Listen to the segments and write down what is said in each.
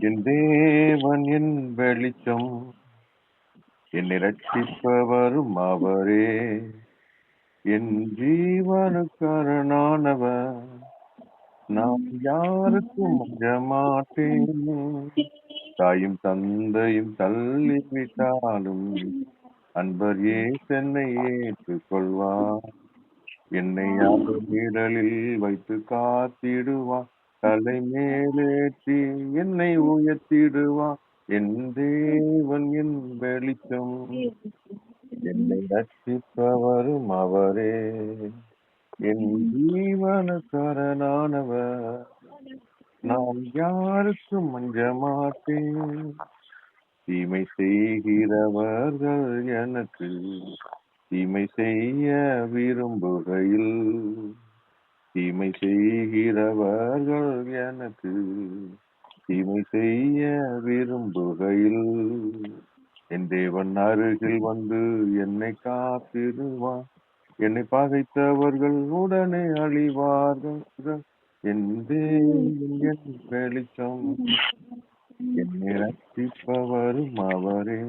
என் தேவன் என் வெளிச்சம், என்னை ரட்சிப்பவரும் அவரே. என் ஜீவனுக்காரனானவர், நான் யாருக்கும் அஞ்ச மாட்டேன். தாயும் தந்தையும் தள்ளிவிட்டாலும் அன்பர் ஏசென்னை ஏற்றுக்கொள்வார். என்னை அவர் நிழலில் வைத்து காத்திடுவார். தலை மேலேற்றி என்னை உயர்த்திடுவார். என் தேவன் என் வெளிச்சம், என்னை ரட்சிப்பவரும் அவரே. என் ஜீவனக்காரனானவர், நான் யாருக்கும் அஞ்ச மாட்டேன். தீமை செய்கிறவர்கள் எனக்கு தீமை செய்ய விரும்புகையில், தீமை செய்கிறவர்கள் எனக்கு தீமை செய்ய விரும்புகையில், என் தேவன் அருகில் வந்து என்னை காத்திடுவார். என்னை பகைத்தவர்கள் உடனே அழிவார்கள். என் தேவன் என் வெளிச்சம், என்னை ரட்சிப்பவரும் அவரே.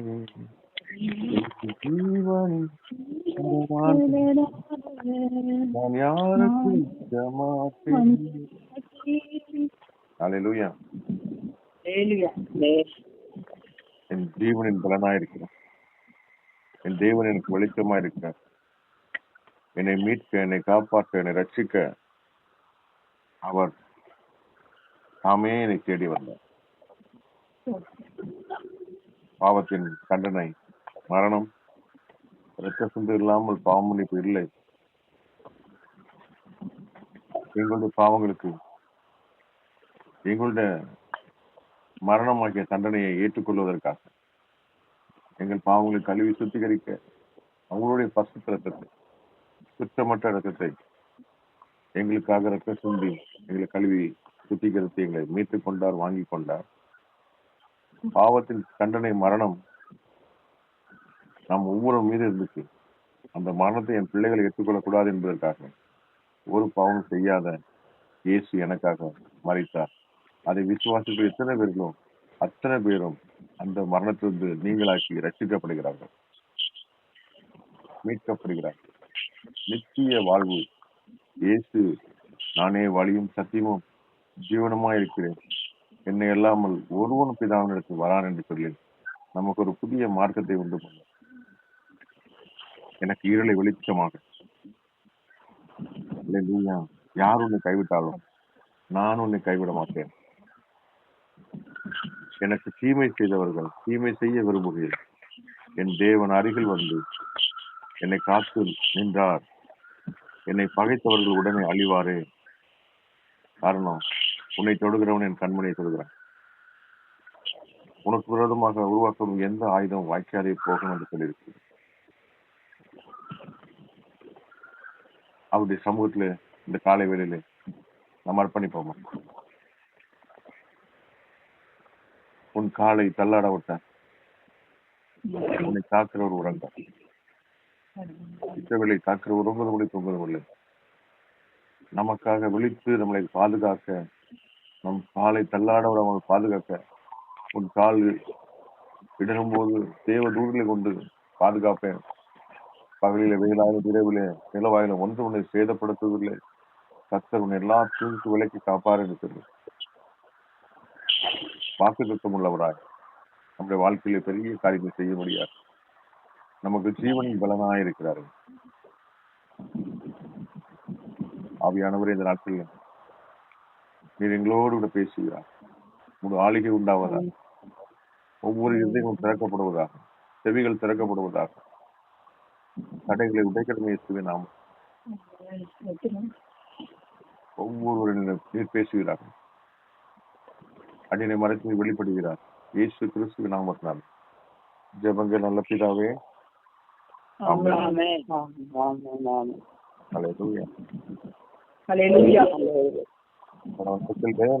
நான் யாருக்கும் அல்லேலூயா. என் ஜீவனின் பலனாயிருக்கிறேன். என் தேவன் எனக்கு வெளிச்சமா இருக்கிறார். என்னை மீட்க, என்னை காப்பாற்ற, என்னை ரட்சிக்க அவர் தாமே என்னை தேடி வந்தார். பாவத்தின் தண்டனை மரணம், இரத்த சிந்து இல்லாமல் பாவமன்னிப்பு இல்லை. எங்களுடைய பாவங்களுக்கு எங்களுடைய மரணமாகிய தண்டனையை ஏற்றுக்கொள்வதற்காக, எங்கள் பாவங்களை கழுவி சுத்திகரிக்க அவங்களுடைய பரிசுத்த இரத்தத்தை, சுத்தமற்ற இரத்தத்தை எங்களுக்காக ரத்த சிந்தி எங்களை கழுவி சுத்திகரித்து எங்களை மீட்டுக் கொண்டார், வாங்கி கொண்டார். பாவத்தின் தண்டனை மரணம் நாம் ஒவ்வொரு மீது இருந்துச்சு. அந்த மரணத்தை என் பிள்ளைகளை ஏற்றுக்கொள்ளக்கூடாது என்பதற்காக ஒரு பாவம் செய்யாத இயேசு எனக்காக மரித்தார். அதை விசுவாசிகள் எத்தனை பேர்களோ அத்தனை பேரும் அந்த மரணத்திலிருந்து நீங்களாக்கி ரட்சிக்கப்படுகிறார்கள், மீட்கப்படுகிறார்கள். நித்திய வாழ்வு இயேசு, நானே வழியும் சத்தியமும் ஜீவனமா இருக்கிறேன், என்னை இல்லாமல் ஒருவன் பிதாவினிடத்தில் வரான் என்று சொல்லி நமக்கு ஒரு புதிய மார்க்கத்தை உண்டு பண்ண, எனக்கு இருளை வெளிச்சமாக, யார் உன்னை கைவிட்டாலும் நான் உன்னை கைவிட மாட்டேன். எனக்கு தீமை செய்தவர்கள் தீமை செய்ய விரும்புகிறேன், என் தேவன் அருகில் வந்து என்னை காத்து நின்றார். என்னை பகைத்தவர்கள் உடனே அழிவாரே. காரணம், உன்னை தொடுகிறவன் என் கண்மணியை தொடுகிறான். உனக்கு விரோதமாக உருவாக்கும் எந்த ஆயுதம் வாய்க்காதே போகும் என்று சொல்லியிருக்கு. அவருடைய சமூகத்துல இந்த காலை வேளையில நம்ம அர்ப்பணிப்போமா? உன் காலை தள்ளாட விட்ட உன்னை காக்கிற ஒரு உறங்க இச்சவேளை காக்கிற உறங்குவது கூட தொங்குவதில்லை. நமக்காக விழித்து நம்மளை பாதுகாக்க, நம் காலை தள்ளாட விடாமல் பாதுகாக்க, உன் கால் இடரும் போது தேவ தூரங்களை கொண்டு பாதுகாப்பேன். பகலில வெயிலாயிலும் இரவிலே நிலவாயிலும் ஒன்று உன்னை சேதப்படுத்துவதில்லை. கர்த்தர் உன்னை எல்லா தீங்கு விலைக்கு காப்பார் என்று சொல்லி வாக்குத்தத்தம் உள்ளவராய் நம்முடைய வாழ்க்கையில பெரிய காரியத்தை செய்ய முடியாது. நமக்கு ஜீவனின் பலனாய் இருக்கிறார்கள். ஆவியானவரே, இந்த நாட்களில் நீர் எங்களோடு கூட பேசுகிறார். உங்கள் ஆளுகை உண்டாவதாக, ஒவ்வொரு இதயங்களும் திறக்கப்படுவதாக, செவிகள் திறக்கப்படுவதாக, தடைகளை உடைக்கடமை இயேசுவின் நாமம் ஒவ்வொருவரிடம் நீர் பேசுகிறார்கள். அடினை மறைத்து வெளிப்படுகிறார். இயேசு கிறிஸ்துவின் நாமத்தினால் ஜெபங்கள் நல்ல பிதாவே.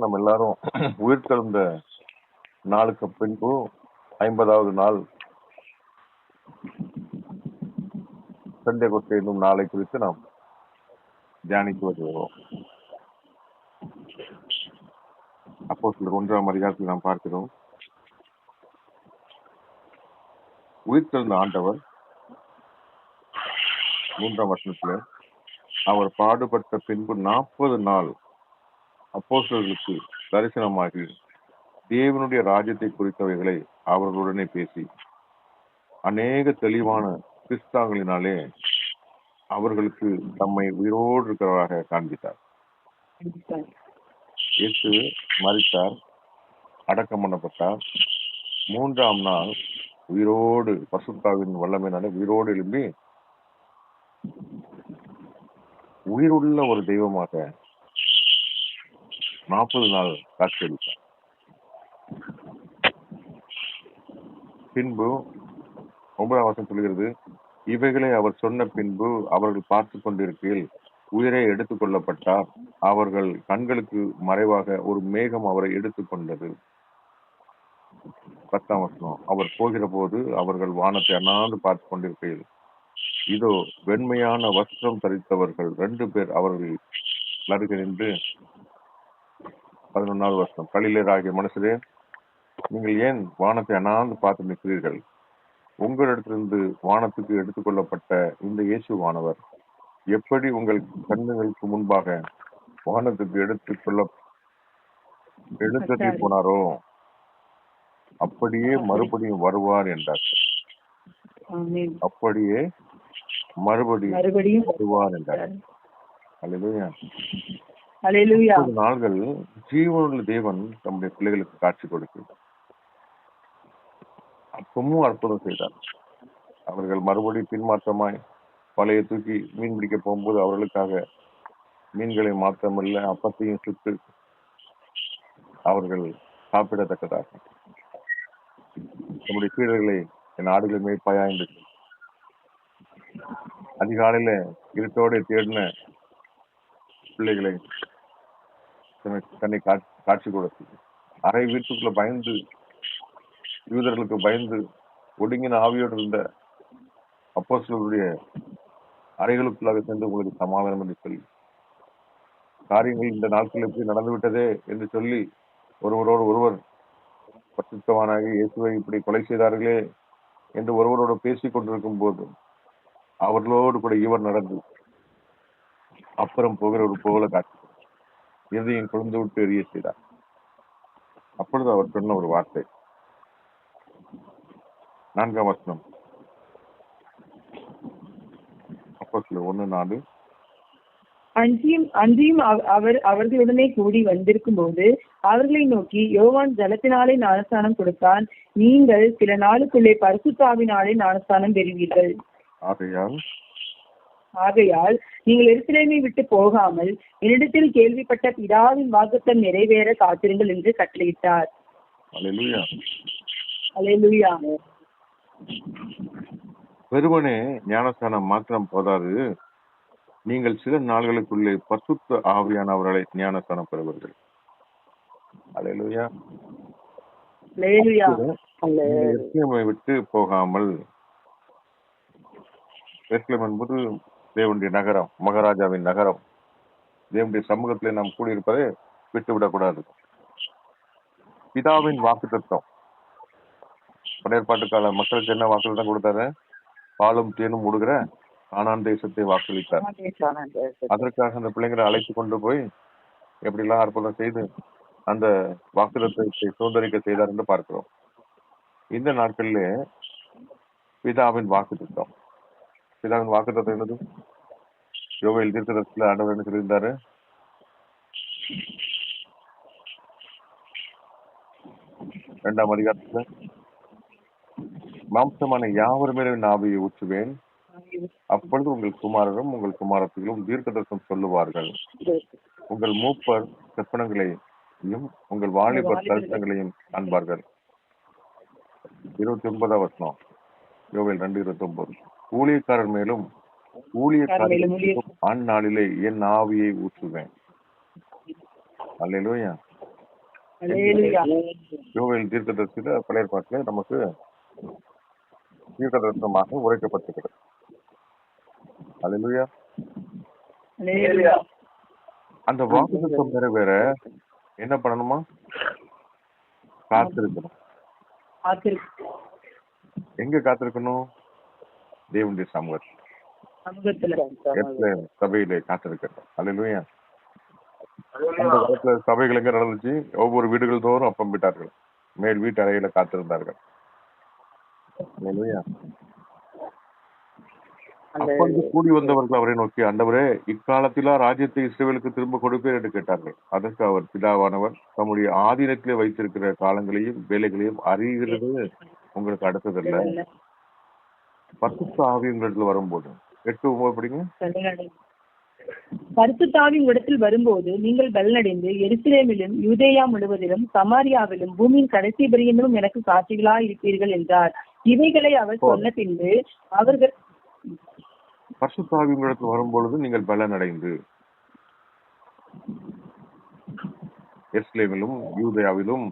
நம்ம எல்லாரும் உயிர்த்தெழுந்த நாளுக்கு பின்பு 50வது நாள் பெந்தேகோஸ்தே என்னும் நாளை குறித்து நாம் தியானித்து வருகிறோம். அப்போஸ்தலர் 1ஆம் அதிகாரத்தில் நாம் பார்க்கிறோம். உயிர்த்தெழுந்த ஆண்டவர் 3ஆம் வசனத்துல அவர் பாடுபட்ட பின்பு 40 நாள் அப்போஸ்தலர்களுக்கு தரிசனமாகி தேவனுடைய ராஜ்யத்தை குறித்தவைகளை அவர்களுடனே பேசி அநேக தெளிவான கிறிஸ்தாங்களினாலே அவர்களுக்கு தம்மை உயிரோடு இருக்கிறவராக காண்பித்தார். இயேசு மரித்தார், அடக்கம் பண்ணப்பட்டார். 3ஆம் நாள் உயிரோடு பரிசுத்தாவின் வல்லமையினாலே உயிரோடு எழும்பி உயிருள்ள ஒரு தெய்வமாக 40 நாள் காட்சியளித்தார். பின்பு 9ஆம் வசனம் சொல்கிறது, இவைகளை அவர் சொன்ன பின்பு அவர்கள் பார்த்து கொண்டிருக்கையில் உயிரை எடுத்துக் கொள்ளப்பட்டார். அவர்கள் கண்களுக்கு மறைவாக ஒரு மேகம் அவரை எடுத்துக்கொண்டது. 10ஆம் வசனம், அவர் போகிற போது அவர்கள் வானத்தை அண்ணாந்து பார்த்து கொண்டிருக்கையில் இதோ வெண்மையான வஸ்திரம் தரித்தவர்கள் 2 பேர் அவர்கள் அருகே நின்று 11ஆவது வசனம், கலிலேயராகிய மனுஷரே, நீங்கள் ஏன் வானத்தை அண்ணாந்து பார்த்து நிற்கிறீர்கள்? உங்களிடத்திலிருந்து வானத்துக்கு எடுத்துக்கொள்ளப்பட்ட இந்த இயேசுவானவர் எப்படி உங்கள் கண்ணுகளுக்கு முன்பாக வானத்துக்கு எடுத்து போனாரோ அப்படியே மறுபடியும் வருவார் என்றார். அப்படியே மறுபடியும் வருவார் என்றார். அல்லேலூயா. அல்லேலூயா. 30 நாள்கள் ஜீவனுள்ள தேவன் தம்முடைய பிள்ளைகளுக்கு காட்சி கொடுக்கிறார். அப்பவும் அற்புதம் செய்தார். அவர்கள் மறுபடியும் பின்மாற்றமாய் வலையை தூக்கி மீன் பிடிக்க போகும்போது அவர்களுக்காக மீன்களை மாற்றமல்ல அப்பத்தையும் சுட்டு அவர்கள் சாப்பிடத்தக்கதாக நம்முடைய சீடர்களை என் ஆடுகள் மேய்ப்பாயா என்று அதிகாலையில இருட்டோட தேடின பிள்ளைகளை தன்னை காட்சி கொடுத்து அரை வீட்டுக்குள்ள பயந்து யூதர்களுக்கு பயந்து ஒடுங்கின ஆவியோடு இருந்த அப்போஸ்தலருடைய அறைகளுக்குள்ளாக சென்று உங்களுக்கு சமாதானம் என்று சொல்லி காரியங்கள் இந்த நாட்கள் எப்படி நடந்துவிட்டதே என்று சொல்லி ஒருவரோடு ஒருவர் பரிசுத்தவானாகி இயேசுவை இப்படி கொலை செய்தார்களே என்று ஒருவரோடு பேசிக் கொண்டிருக்கும் போது அவர்களோடு கூட இவர் நடந்து அப்புறம் போகிற ஒரு போல காட்சி இறுதியும் கொழுந்து விட்டு எரிய செய்தார். அப்பொழுது அவர் சொன்ன ஒரு வார்த்தை 4ஆம் வசனம், அப்போஸ்தலர் 1:4, அன்றியும் அவர் அவர்களுடனே கூடி வந்திருக்கும் போது அவர்களை நோக்கி, யோவான் ஜலத்தினாலே ஞானஸ்நானம் கொடுத்தான், நீங்கள் சில நாளுக்குள்ளே பரிசுத்தாவினாலே ஞானஸ்நானம் பெறுவீர்கள். ஆகையால் நீங்கள் எருசலேமை விட்டு போகாமல் என்னிடத்தில் கேள்விப்பட்ட பிதாவின் வாக்குத்தத்தம் நிறைவேற காத்திருங்கள் என்று கட்டளையிட்டார். அல்லேலூயா. அல்லேலூயா. வெறுமனே ஞானஸ்நானம் மாத்திரம் போதாது, நீங்கள் சில நாள்களுக்குள்ளே பரிசுத்த ஆவியானவர்களை ஞானஸ்நானம் பெறுவீர்கள். அல்லேலூயா. அல்லேலூயா. எருசலேமை விட்டு போகாமல், எருசலேம் என்பது தேவனுடைய நகரம், மகாராஜாவின் நகரம். தேவனுடைய சமூகத்திலே நாம் கூடியிருப்பதை விட்டுவிடக்கூடாது. பிதாவின் வாக்குத்தத்தம், பழையற்பாட்டு கால மக்களுக்கு என்ன வாக்குத்தத்தம் கொடுத்தாரு? பாலும் தேனும் ஓடுகிற கானான் தேசத்தை வாக்களித்தார். அதற்காக அந்த பிள்ளைங்களை அழைத்து கொண்டு போய் எப்படிலாம் அற்புதம் செய்து அந்த வாக்குத்தத்தத்தை சுதந்திரிக்க செய்தார் என்று பார்க்கிறோம். இந்த நாட்களிலே பிதாவின் வாக்குத்தத்தம், பிதாவின் வாக்குத்தத்தம் என்னது? யோவேல் தீர்க்கதரிசியில ஆண்டவர் என்ன சொல்லியிருந்தாரு? இரண்டாம் அதிகாரத்துல, மாம்சமான யாவர் மேலும் ஆவியை ஊற்றுவேன், அப்பொழுது உங்கள் குமாரரும் உங்கள் குமாரத்திலும் தீர்க்கதரிசனம் சொல்லுவார்கள், உங்கள் மூப்பர் கற்பனங்களையும் உங்கள் வாலிபர் தரிசனங்களையும் காண்பார்கள். 29ஆம் வசனம், யோவேல் 2:29, ஊழியக்காரர் மேலும் ஊழியக்காரர்களும் அந்நாளிலே என் ஆவியை ஊற்றுவேன். அல்லேலூயா. யோவேல் தீர்க்கதரிசியில பழைய பாட்டுல நமக்கு தீர்க்கதரிசனமாக உரைக்கப்பட்டிருக்கிறது. அல்லேலூயா. அந்த வாக்குத்தத்தம் நிறைவேற என்ன பண்ணணுமா? காத்திருக்கணும். காத்திருக்கு எங்க காத்திருக்கணும்? தேவனுடைய சமூகத்தில், சமூகத்துல. எருசலேம் சபையிலே காத்திருக்கணும். அல்லேலூயா. அந்த காலத்துல சபைகள் எங்க நடந்துச்சு? ஒவ்வொரு வீடுகள் தோறும் அப்பம் விட்டார்கள், மேல் வீட்டு அறையில காத்திருந்தார்கள். அல்லேலூயா. அப்பொழுது கூடி வந்தவர்கள் அவரை நோக்கி, ஆண்டவரே, இக்காலத்திலா ராஜ்யத்தை இஸ்ரவேலுக்கு திரும்ப கொடுப்பேன் என்று கேட்டார்கள். அதற்கு அவர், பிதாவானவர் தம்முடைய ஆதீனத்திலே வைத்திருக்கிற காலங்களையும் வேலைகளையும் அறிகிறது உங்களுக்கு அடுத்ததல்ல, பரிசுத்த ஆவி உங்களிடத்தில் வரும்போது. 8:9 படிங்க. பரிசுத்த ஆவி உங்களிடத்தில் வரும்போது நீங்கள் பலனடைந்து எருசலேமிலும் யூதேயா முழுவதிலும் சமாரியாவிலும் பூமியின் கடைசி பரியந்தமும் எனக்கு சாட்சிகளாய் இருப்பீர்கள் என்றார். இவைகளை அவர் சொன்ன பின்பு அவர்கள் பரிசுத்த ஆவி உங்களிடத்தில் வரும்பொழுது நீங்கள் பலனடைந்து எருசலேமிலும் யூதேயாவிலும்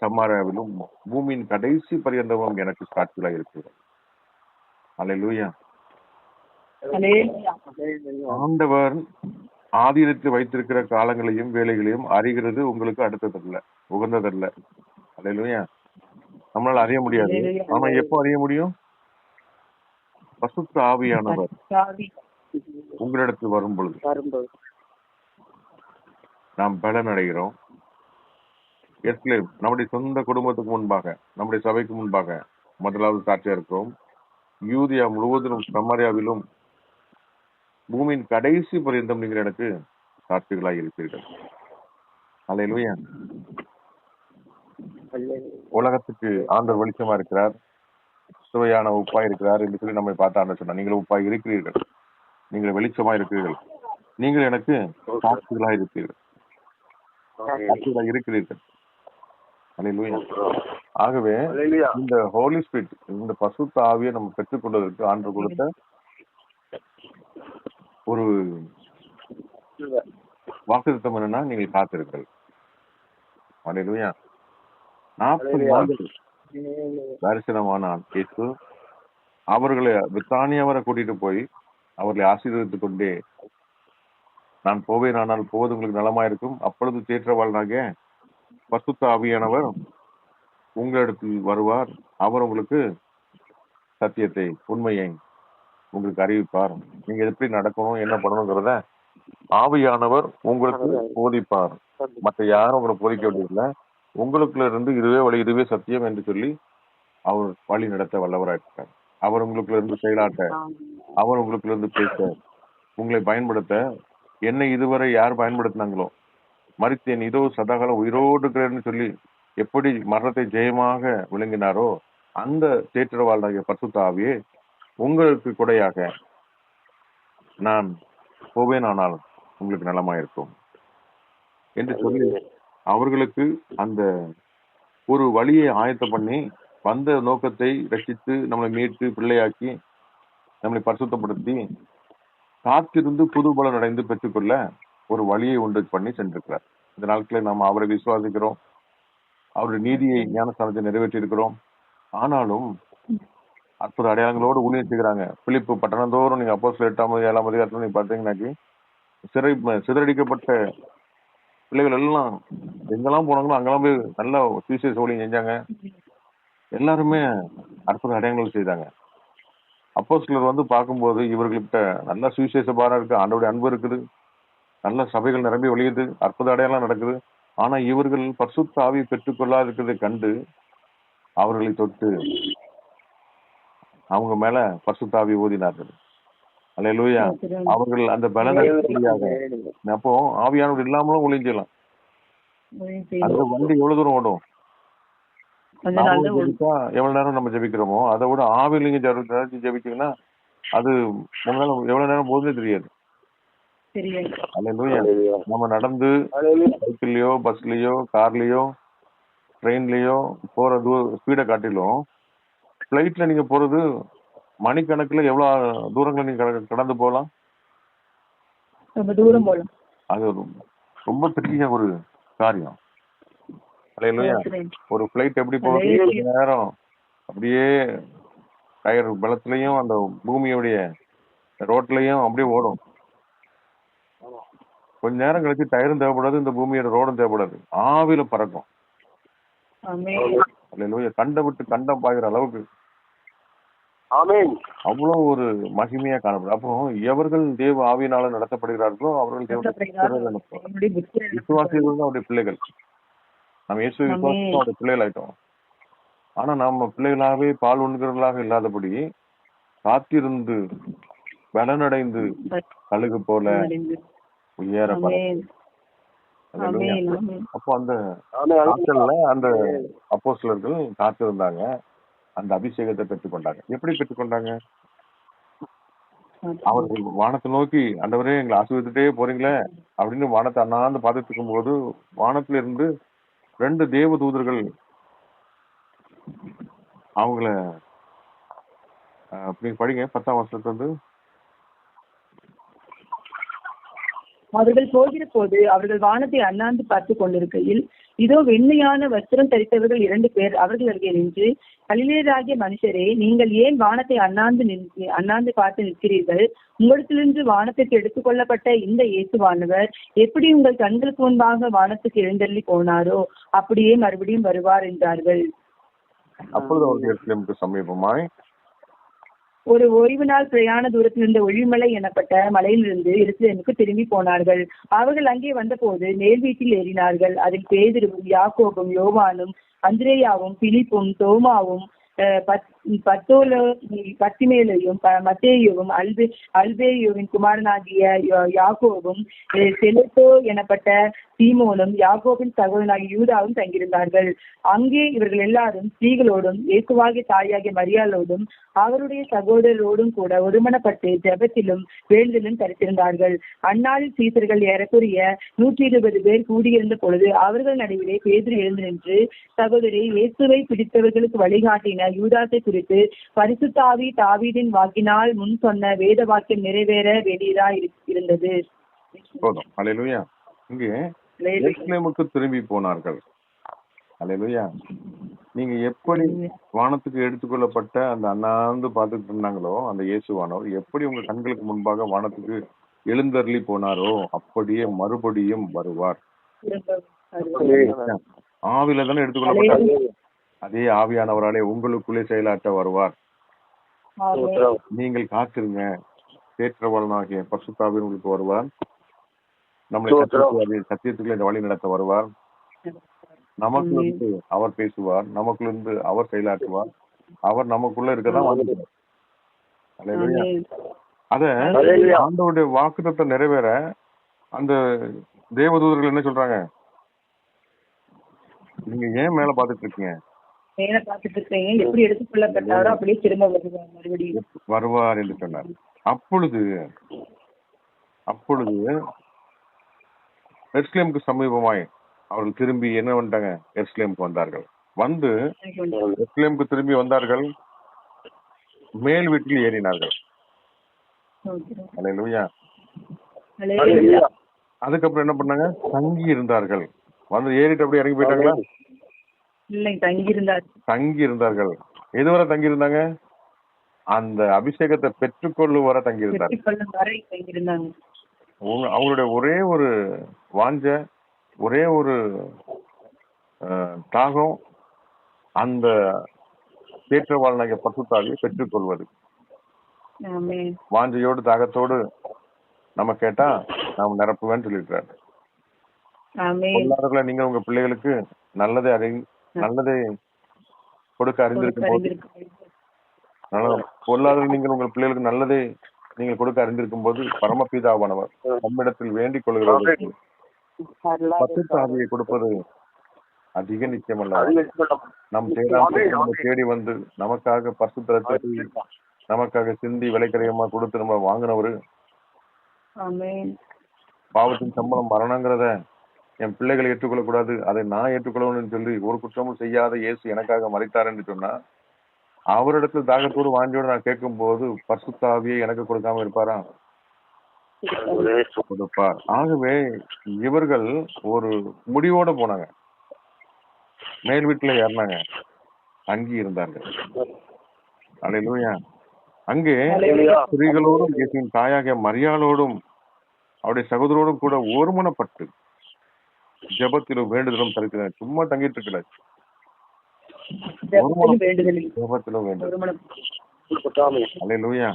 சமாரியாவிலும் பூமியின் கடைசி பரியந்தமும் எனக்கு சாட்சிகளாய் இருக்கிறது. அல்லேலூயா. ஆண்டவர் ஆதீனத்தில் வைத்திருக்கிற காலங்களையும் வேலைகளையும் அறிகிறது உங்களுக்கு அடுத்ததல்ல, உகந்ததல்ல. அல்லேலூயா. நம்மளால அறிய முடியாது. ஆனா எப்போ அறிய முடியும்? பரிசுத்த ஆவியானவர் உங்களிடத்தில் வரும் பொழுது நாம் பலன் அடைகிறோம். எருசலேம் நம்முடைய சொந்த குடும்பத்துக்கு முன்பாக, நம்முடைய சபைக்கு முன்பாக முதலாவது சாட்சியா இருக்கிறோம். யூதேயா முழுவதிலும் சமாரியாவிலும் பூமியின் கடைசி பரியந்தம் நீங்கள் எனக்கு சாட்சிகளாய் இருப்பீர்கள். அல்லேலூயா. உலகத்துக்கு ஆண்டவர் வெளிச்சமா இருக்கிறார், சுவையான உப்பா இருக்கிறார் என்று சொல்லி நம்மை பார்த்து ஆண்டவர் சொன்னார். நீங்கள் உப்பாய் இருக்கிறீர்கள், நீங்கள் வெளிச்சமா இருக்கிறீர்கள், நீங்கள் எனக்கு சாட்சிகளாய் இருப்பீர்கள், சாட்சிகளாய் இருக்கிறீர்கள். அல்லேலூயா. ஆகவே இந்த ஹோலி ஸ்பிரிட், இந்த பரிசுத்த ஆவியை நம்ம பெற்றுக்கொள்வதற்கு ஆண்டவர் கொடுத்த ஒரு வாக்குத்தத்தம் என்னன்னா, நீங்கள் காத்திருங்கள். அல்லேலூயா. 40 நாட்கள் தரிசனமானான் இயேசு. அவர்களை பெத்தானியா வரை கூட்டிட்டு போய் அவர்களை ஆசீர்வதித்துக் கொண்டே, நான் போவேன், ஆனால் போவது உங்களுக்கு நலமா இருக்கும், அப்பொழுது தேற்றவாளனாகிய பரிசுத்த ஆவியானவர் உங்களிடத்தில் வருவார், அவர் உங்களுக்கு சத்தியத்தை, உண்மையை உங்களுக்கு அறிவிப்பார், நீங்க எப்படி நடக்கணும், என்ன பண்ணணுங்கிறத ஆவியானவர் உங்களுக்கு போதிப்பார். மற்ற யாரும் உங்களை போதிக்க வேண்டியதில்லை, உங்களுக்குள்ள இருந்து இதுவே வழி, இதுவே சத்தியம் என்று சொல்லி அவர் வழி நடத்த வல்லவராயிருக்கார். அவர் உங்களுக்குள்ள இருந்து செயலாட்ட, அவர் உங்களுக்குள்ள இருந்து பேச, உங்களை பயன்படுத்த, என்னை இதுவரை யார் பயன்படுத்தினாங்களோ, மரித்தேன் இதோ சதாகாலம் உயிரோடு இருக்கிறேன்னு சொல்லி எப்படி மரணத்தை ஜெயமாக விளங்கினாரோ, அந்த தேற்றவாளனாகிய பரிசுத்த ஆவியே உங்களுக்கு கொடையாக நான் போவேன், ஆனால் உங்களுக்கு நலமாயிருக்கும் என்று சொல்லி அவர்களுக்கு அந்த ஒரு வழியை ஆயத்தம் பண்ணி, வந்த நோக்கத்தை ரட்சித்து நம்மளை மீட்டு பிள்ளையாக்கி நம்மளை பரிசுத்தப்படுத்தி காத்திருந்து புது பலன் அடைந்து பெற்றுக்கொள்ள ஒரு வழியை உண்டு பண்ணி சென்றிருக்கிறார். இந்த நாட்களில் நாம் அவரை விசுவாசிக்கிறோம், அவருடைய நீதியை ஞானஸ்தானத்தை நிறைவேற்றி இருக்கிறோம். ஆனாலும் அற்புத அடையாளங்களோடு ஊழியம் செய்கிறாங்க. பிலிப்பு பட்டணந்தோறும் நீங்க அப்போஸ்தலர் 8-7 அதிகாரத்துல நீங்க பார்த்தீங்கன்னாக்கி சிதறடிக்கப்பட்ட பிள்ளைகள் எல்லாம் எங்கெல்லாம் போனாங்களோ அங்கெல்லாம் போய் நல்லா சுவிசேஷ ஊழியம் செஞ்சாங்க. எல்லாருமே அற்புத அடையாளங்கள் செய்தாங்க. அப்போஸ்தலர் வந்து பார்க்கும்போது இவர்கள்கிட்ட நல்ல சுவிசேஷ பாரம் இருக்கு, ஆண்டவருடைய அன்பு இருக்குது, நல்ல சபைகள் நிரம்பி ஒழியுது, அற்புத அடையாளம் நடக்குது. ஆனா இவர்கள் பரிசுத்த ஆவியை பெற்றுக்கொள்ளாது இருக்கிறதை கண்டு அவர்களை தொட்டு அவங்க மேல பரிசுத்த ஆவி ஊதினார்கள். அல்லேலூயா. அவர்கள் அந்த பலனை அப்போ ஆவியானவர் இல்லாமலும் ஊழியம் செய்யலாம். அந்த வண்டி எவ்வளவு தூரம் ஓடும்? எவ்வளவு நேரம் நம்ம ஜெபிக்கிறோமோ அதை விட ஆவியில் நீங்க ஜெபிச்சீங்கன்னா அது உங்களால எவ்வளவு நேரம் போகுதுன்னே தெரியாது. அல்லேலூயா. நம்ம நடந்து சைக்கிள்லயோ பஸ்லயோ கார்லயோ ட்ரெயின்லயோ போற ஸ்பீடை காட்டிலும் பிளைட்ல நீங்க போறது மணிக்கணக்குல எவ்வளவு தூரங்களை நீங்க கடந்து போகலாம். அது ரொம்ப பெரிய ஒரு காரியம். அல்லேலூயா. ஒரு பிளைட் எப்படி போகுது, நேரம் அப்படியே டயர் பலத்திலையும் அந்த பூமியுடைய ரோட்லயும் அப்படியே ஓடும். கொஞ்ச நேரம் கழிச்சு டயரும் தேவைப்படாது, இந்த பூமியோட ரோடும் தேவைப்படாது, ஆவியில பறக்கும். ஆமென். அல்லேலூயா. கண்டம் விட்டு கண்டம் பாய்கிற அளவுக்கு ஆமென். அவ்வளவு ஒரு மகிமையா காணப்படும். அப்போ எவர்கள் தேவ ஆவியினால நடத்தப்படுகிறார்களோ அவர்கள் தேவனுடைய புத்திரர்கள் எனப்படும். என்னுடைய புத்திரர் விசுவாசிகள் தான் அவருடைய பிள்ளைகள். நம்ம இயேசு விசுவாசிக்கும் அவருடைய பிள்ளைகள் ஆயிட்டோம். ஆனா நாம பிள்ளைகளாகவே பால் உண்கிறவர்களாக இல்லாதபடி காத்திருந்து பலனடைந்து கழுகு போல உயர ஆமென். ஆமென். ஆமென். அப்போ அந்த ஆமென். காத்தல்ல அந்த அப்போஸ்தலர்கள் காத்திருந்தாங்க, அந்த அபிஷேகத்தை பெற்றுக்கொண்டாங்க. எப்படி பெற்றுக்கொண்டாங்க? அவர்கள் வானத்தை நோக்கி, ஆண்டவரே எங்களை ஆசீர்வதித்துட்டே போறீங்களே அப்படின்னு வானத்தை அண்ணாந்து பார்த்துட்டு இருக்கும்போது வானத்துல இருந்து 2 தேவ தூதர்கள் அவங்கள அப்படி படிங்க 10ஆம் வசனத்துல இருந்து. அவர்கள் போகிற போது அவர்கள் வானத்தை அண்ணாந்து பார்த்து கொண்டிருக்கையில் இதோ வெண்மையான வஸ்திரம் தரித்தவர்கள் 2 பேர் அவர்கள் அருகே நின்று, கலிலேயராகிய மனுஷரே, நீங்கள் ஏன் வானத்தை அண்ணாந்து பார்த்து நிற்கிறீர்கள்? உங்களிடத்திலிருந்து வானத்திற்கு எடுத்துக் கொள்ளப்பட்ட இந்த இயேசுவானவர் எப்படி உங்கள் கண்களுக்கு முன்பாக வானத்துக்கு எழுந்தள்ளி போனாரோ அப்படியே மறுபடியும் வருவார் என்றார்கள். அப்பொழுது அவர்கள் எருசலேமுக்கு சமீபமாய் ஒரு ஓய்வு நாள் பிரயாண தூரத்தில் இருந்த ஒளிமலை எனப்பட்ட மலையிலிருந்து எருசலேமுக்கு திரும்பி போனார்கள். அவர்கள் அங்கே வந்தபோது மேல் வீட்டில் ஏறினார்கள். அதில் பேதுருவும் யாக்கோபும் யோவானும் அந்திரேயாவும் பிலிப்பும் தோமாவும் பத்திமேலையும் மத்தேயுவும் அல்பேயுவின் குமாரனாகிய யாக்கோபும் செலத்தோ எனப்பட்ட சீமோனும் யாக்கோபின் சகோதரனாகிய யூதாவும் தங்கியிருந்தார்கள். அங்கே இவர்கள் எல்லாரும் ஸ்திரீகளோடும் இயேசுவாகிய தாயாகிய மரியாளோடும் அவருடைய சகோதரரோடும் கூட ஒருமனப்பட்டு ஜெபத்திலும் வேண்டுதலும் தரித்திருந்தார்கள். அந்நாளில் சீசர்கள் ஏறக்குறைய 120 பேர் கூடியிருந்த பொழுது அவர்கள் நடுவிலே பேதுரு எழுந்து நின்று, சகோதரி, இயேசுவை பிடித்தவர்களுக்கு வழிகாட்டின யூதாசை குறித்து பரிசுத்த ஆவி தாவீதின் வாக்கினால் முன் சொன்ன வேத வாக்கியம் நிறைவேற வேண்டியதா இருந்தது. போதும். அல்லேலூயா. இங்கே எருசலேமுக்கு திரும்பி போனார்கள். அல்லேலூயா. நீங்க எப்படி வானத்துக்கு எடுத்துக்கொள்ளப்பட்ட அந்த அண்ணாந்து பார்த்துட்டு இருந்தாங்களோ அந்த இயேசுவானவர் எப்படி உங்க கண்களுக்கு முன்பாக வானத்துக்கு எழுந்தருளி போனாரோ அப்படியே மறுபடியும் வருவார். ஆவில தானே எடுத்துக்கொள்ளப்பட்டார். அதே ஆவியானவராலே உங்களுக்குள்ளே செயலாற்ற வருவார். நீங்கள் காத்திருங்க. தேற்றவளனாகிய பரிசுத்தாவியர் உங்களுக்கு வருவார். நம்மளை சத்தியத்துக்குள்ள இந்த வழி நடத்த வருவார். நமக்குள்ளிருந்து அவர் பேசுவார். நமக்குள்ளிருந்து அவர் செயலாற்றுவார். அவர் நமக்குள்ள இருக்கதான் வந்துட்டார். அத ஆண்டவருடைய வாக்குத்தத்தை நிறைவேற அந்த தேவதூதர்கள் என்ன சொல்றாங்க? நீங்க ஏன் மேல பாத்துட்டு இருக்கீங்க? மேல பாத்துட்டு இருக்கீங்க. எப்படி எடுத்துக்கொள்ளப்பட்டாரோ அப்படியே திரும்ப வருவார், மறுபடியும் வருவார் என்று சொன்னார். அப்பொழுது எருசலேமுக்கு சமீபமாய் அவர்கள் திரும்பி என்ன பண்ணிட்டாங்க? எருசலேமுக்கு வந்தார்கள். வந்து எருசலேமுக்கு திரும்பி வந்தார்கள். மேல் வீட்டில் ஏறினார்கள். அல்லேலூயா. அதுக்கப்புறம் என்ன பண்ணாங்க? தங்கி இருந்தார்கள். வந்து ஏறிட்டு அப்படியே இறங்கி போயிட்டாங்களா? இல்லை, தங்கி இருந்தார்கள். எதுவரை தங்கி இருந்தாங்க? அந்த அபிஷேகத்தை பெற்றுக்கொள்ளும் வரை தங்கி இருந்தாங்க. அவங்களுடைய ஒரே ஒரு வாஞ்ச, ஒரே ஒரு தாகம், அந்த தேற்றவாளனாகிய பரிசுத்தாவியை பெற்றுக்கொள்வது. வாஞ்சையோடு தாகத்தோடு நம்ம கேட்டா நாம நிரப்புவேன்னு சொல்லியிருக்கிறாரு. பொருளாதாரங்களை நீங்க உங்க பிள்ளைகளுக்கு நல்லதை கொடுக்க அறிந்திருக்கும் போது, பொருளாதாரம் நீங்கள் உங்கள் பிள்ளைகளுக்கு நல்லதை நீங்கள் கொடுக்க அறிந்திருக்கும் போது பரமபிதாவானவர் நம்மிடத்தில் வேண்டிக் கொள்கிறவர்களுக்கு பரிசுத்த ஆவியை கொடுப்பது அதிக நிச்சயம் அல்ல. நம் தேடி வந்து நமக்காக பரிசுத்த நமக்காக சிந்தி விலைக்கரையமா கொடுத்து நம்ம வாங்கினவரு. பாவத்தின் சம்பளம் மரணங்கிறத என் பிள்ளைகளை ஏற்றுக்கொள்ள கூடாது, அதை நான் ஏற்றுக்கொள்ளணும்னு சொல்லி ஒரு குற்றமும் செய்யாத இயேசு எனக்காக மரித்தார் என்று சொன்னா அவரிடத்துல தாகத்தோடு வாஞ்சியோடு நான் கேட்கும் போது பரிசுத்த ஆவியை எனக்கு கொடுக்காம இருப்பாரா? கொடுப்பார். ஆகவே இவர்கள் ஒரு முடிவோட போனாங்க. மேல் வீட்டுல ஏறினாங்க, தங்கி இருந்தார்கள். அல்லேலூயா. அங்கே ஸ்திரீகளோடும் இயேசுவின் தாயாகிய மரியாளோடும் அவருடைய சகோதரோடும் கூட ஒருமனப்பட்டு ஜெபத்திலும் வேண்டுதலும் தரிக்கிறார். சும்மா தங்கிட்டு இருக்கல, ஜெபத்திலும் வேண்டுதலிலும் ஜெபத்திலும் வேண்டுதல். ஒருமனம். ஆமென். அல்லேலூயா.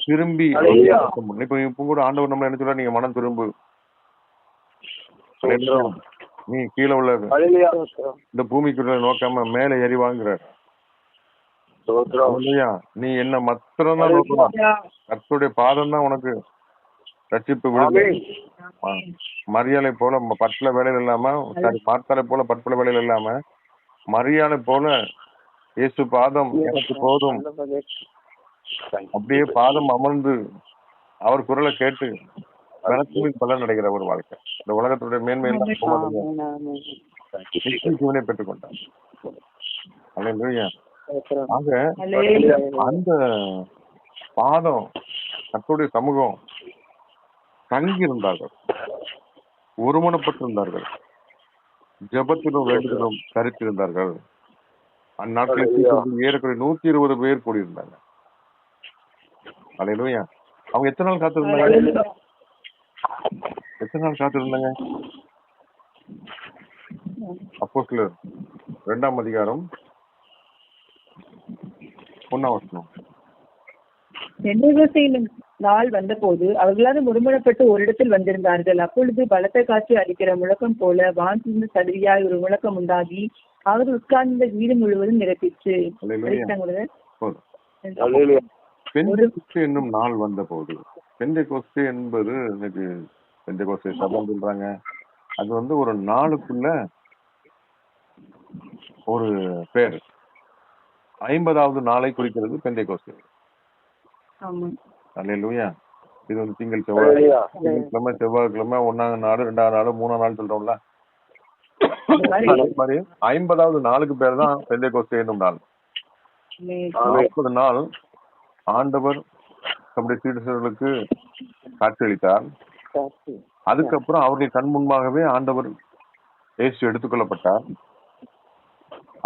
திரும்பி அல்லேலூயா. இப்ப கூட ஆண்டவர் நம்ம என்ன சொல்ற, நீங்க மனம் திரும்பு, அல்லேலூயா. நீ கீழே உள்ள அல்லேலூயா. இந்த பூமிக்குள்ள நோக்காம மேல ஏறி வாங்குற. ஸ்தோத்திரம். அல்லேலூயா. நீ என்ன மாத்திரம் தான் நோக்கணும். கர்த்தருடைய பாதம் தான் உனக்கு ரட்சிப்பு விடுது. ஆமென். மரியாதை போல பற்பல வேலையில் இல்லாம, சாரி மார்த்தாலை போல பற்பல வேலையில் இல்லாம, மரியாதை போல இயேசு பாதம் எனக்கு போதும், அப்படியே பாதம் அமர்ந்து அவர் குரலை கேட்டு பலத்துமின் பலன் அடைகிற ஒரு வாழ்க்கை. இந்த உலகத்துடைய மேன்மையெல்லாம் ஜீவனை பெற்றுக் கொண்டார். அல்லேலூயா. ஆக அந்த பாதம், கர்த்தருடைய சமூகம் தங்கி இருந்தார்கள், ஒருமனப்பட்டிருந்தார்கள், ஜெபத்திலும் வேண்டுதலும் தரித்திருந்தார்கள். அந்நாட்களில் ஏறக்குறைய 120 பேர் கூடியிருந்தாங்க. அல்லேலூயா. அவங்க எத்தனை நாள் காத்திருந்தாங்க? எத்தனை நாள் காத்திருந்தாங்க? அப்போஸ்தலர் 2ஆம் அதிகாரம் 1ஆம் வசனம். பெந்தேகோஸ்தேயின் நாள் வந்தபோது அவர்களால் ஒருமனப்பட்டு ஓரிடத்தில் வந்திருந்தார்கள். அப்பொழுது பலத்த காற்று அடிக்கிற முழக்கம் போல வானத்திலிருந்து சடுதியாய் ஒரு முழக்கம் உண்டாகி அவர்கள் உட்கார்ந்த வீடு முழுவதும் நிரப்பிச்சு. அல்லேலூயா. பெந்தேகோஸ்தே என்னும் நாள் வந்த போது, பெந்தேகோஸ்தே என்பது எனக்கு பெந்தேகோஸ்தே சபைன்னு சொல்றாங்க. அது வந்து ஒரு நாளுக்குள்ள ஒரு பேர். 50வது நாளை குறிக்கிறது பெந்தேகோஸ்தே. அல்லேலூயா. இது வந்து திங்கள் செவ்வாய், திங்கட்கிழமை செவ்வாய்க்கிழமை 1ஆம் நாள் 2ஆம் நாள் 3ஆம் நாள் சொல்றோம்ல, மாதிரி 50வது நாளுக்கு பேர் தான் பெந்தேகோஸ்தே என்னும் நாள். 40 நாள் ஆண்டவர் தம்முடைய சீடர்களுக்கு காட்சியளித்தார். அதுக்கப்புறம் அவர்கள் கண் முன்பாகவே ஆண்டவர் இயேசு எடுத்துக்கொள்ளப்பட்டார்.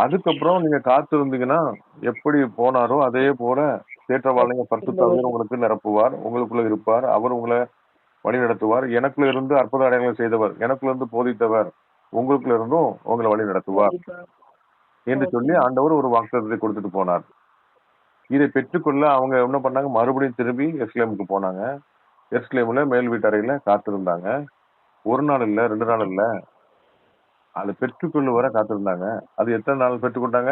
அதுக்கப்புறம் நீங்க காத்திருந்தீங்கன்னா எப்படி போனாரோ அதே போல தேற்றவாளைய பரிசுத்த ஆவியானவர் உங்களுக்கு நிரப்புவார், உங்களுக்குள்ள இருப்பார், அவர் உங்களை வழி நடத்துவார். எனக்குள்ள இருந்து அற்புத அடையாளங்களை செய்தவர், எனக்குள்ள இருந்து போதித்தவர் உங்களுக்குள்ள இருந்தும் உங்களை வழி நடத்துவார் என்று சொல்லி ஆண்டவர் ஒரு வாக்குத்தத்தத்தை கொடுத்துட்டு போனார். இதை பெற்றுக்கொள்ள அவங்க என்ன பண்ணாங்க, மறுபடியும் திரும்பி எருசலேமுக்கு போனாங்க. எருசலேமுல மேல் வீட்டறையில காத்திருந்தாங்க. ஒரு நாள் இல்ல, 2 நாள் இல்ல, அதை பெற்றுக்கொள்ள வர காத்திருந்தாங்க. அது எத்தனை நாள் பெற்றுக்கொண்டாங்க?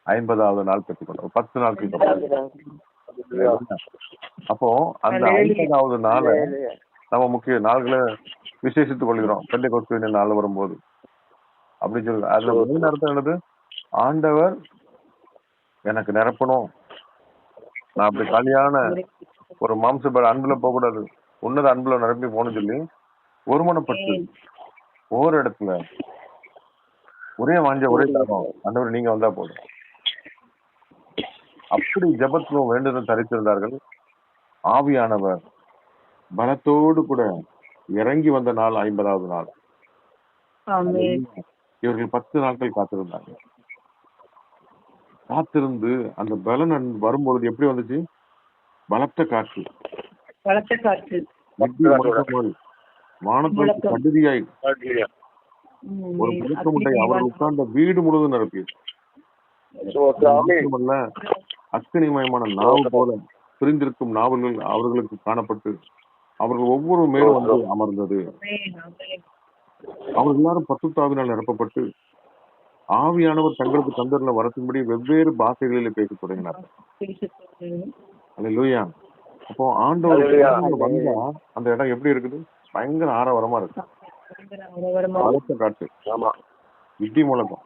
50வது நாள் பெற்றுக்கொண்டாங்க. 10 நாட்களுக்கு அப்புறம். அப்போ அந்த 50வது நாளை நம்ம முக்கிய நாள்களை விசேஷித்துக் கொள்கிறோம். பெந்தேகோஸ்தே நாள் வரும்போது அப்படின்னு சொல்லி அதுல மெயின் அர்த்தம் என்னது? ஆண்டவர் எனக்கு நிரப்பணும், நான் அப்படி காலியான ஒரு மாம்ச அன்புல போக கூடாது, உன்னத அன்புல நிரப்பி போகணும்னு சொல்லி ஒருமனப்பட்டு ஒவ்வொரு இடத்துல ஒரே வாஞ்ச ஒரே தாகம், ஆண்டவர் நீங்க வந்தா போதும், அப்படி ஜெபத்திலும் வேண்டுதல் தரித்திருந்தார்கள். ஆவியானவர் பலத்தோடு கூட இறங்கி வந்த நாள் 50வது நாள். இவர்கள் 10 நாட்கள் காத்திருந்தாங்க. காத்திருந்து அந்த பலன் வரும்பொழுது எப்படி வந்துச்சு? பலத்த காற்று, வானத்தோடு கடுதியாய் ஒரு முழக்கமுண்டை அவர்கள் உட்கார்ந்த வீடு முழுவதும் நிரப்பியது. அக்கினிமயமான நாவு போல பிரிந்திருக்கும் நாவல்கள் அவர்களுக்கு காணப்பட்டு அவர்கள் ஒவ்வொரு மேலும் வந்து அமர்ந்தது. அவர்கள் எல்லாரும் பரிசுத்த ஆவியினால் நிரப்பப்பட்டு ஆவியானவர் தங்களுக்கு தந்தரில் வரத்தும்படி வெவ்வேறு பாஷைகளில் பேச தொடங்கினார். அல்லேலூயா. அப்போ ஆண்டவர் வந்தா அந்த இடம் எப்படி இருக்குது? பயங்கர ஆரவாரமா இருக்கு. பலத்த காற்று, இடி முழக்கம்.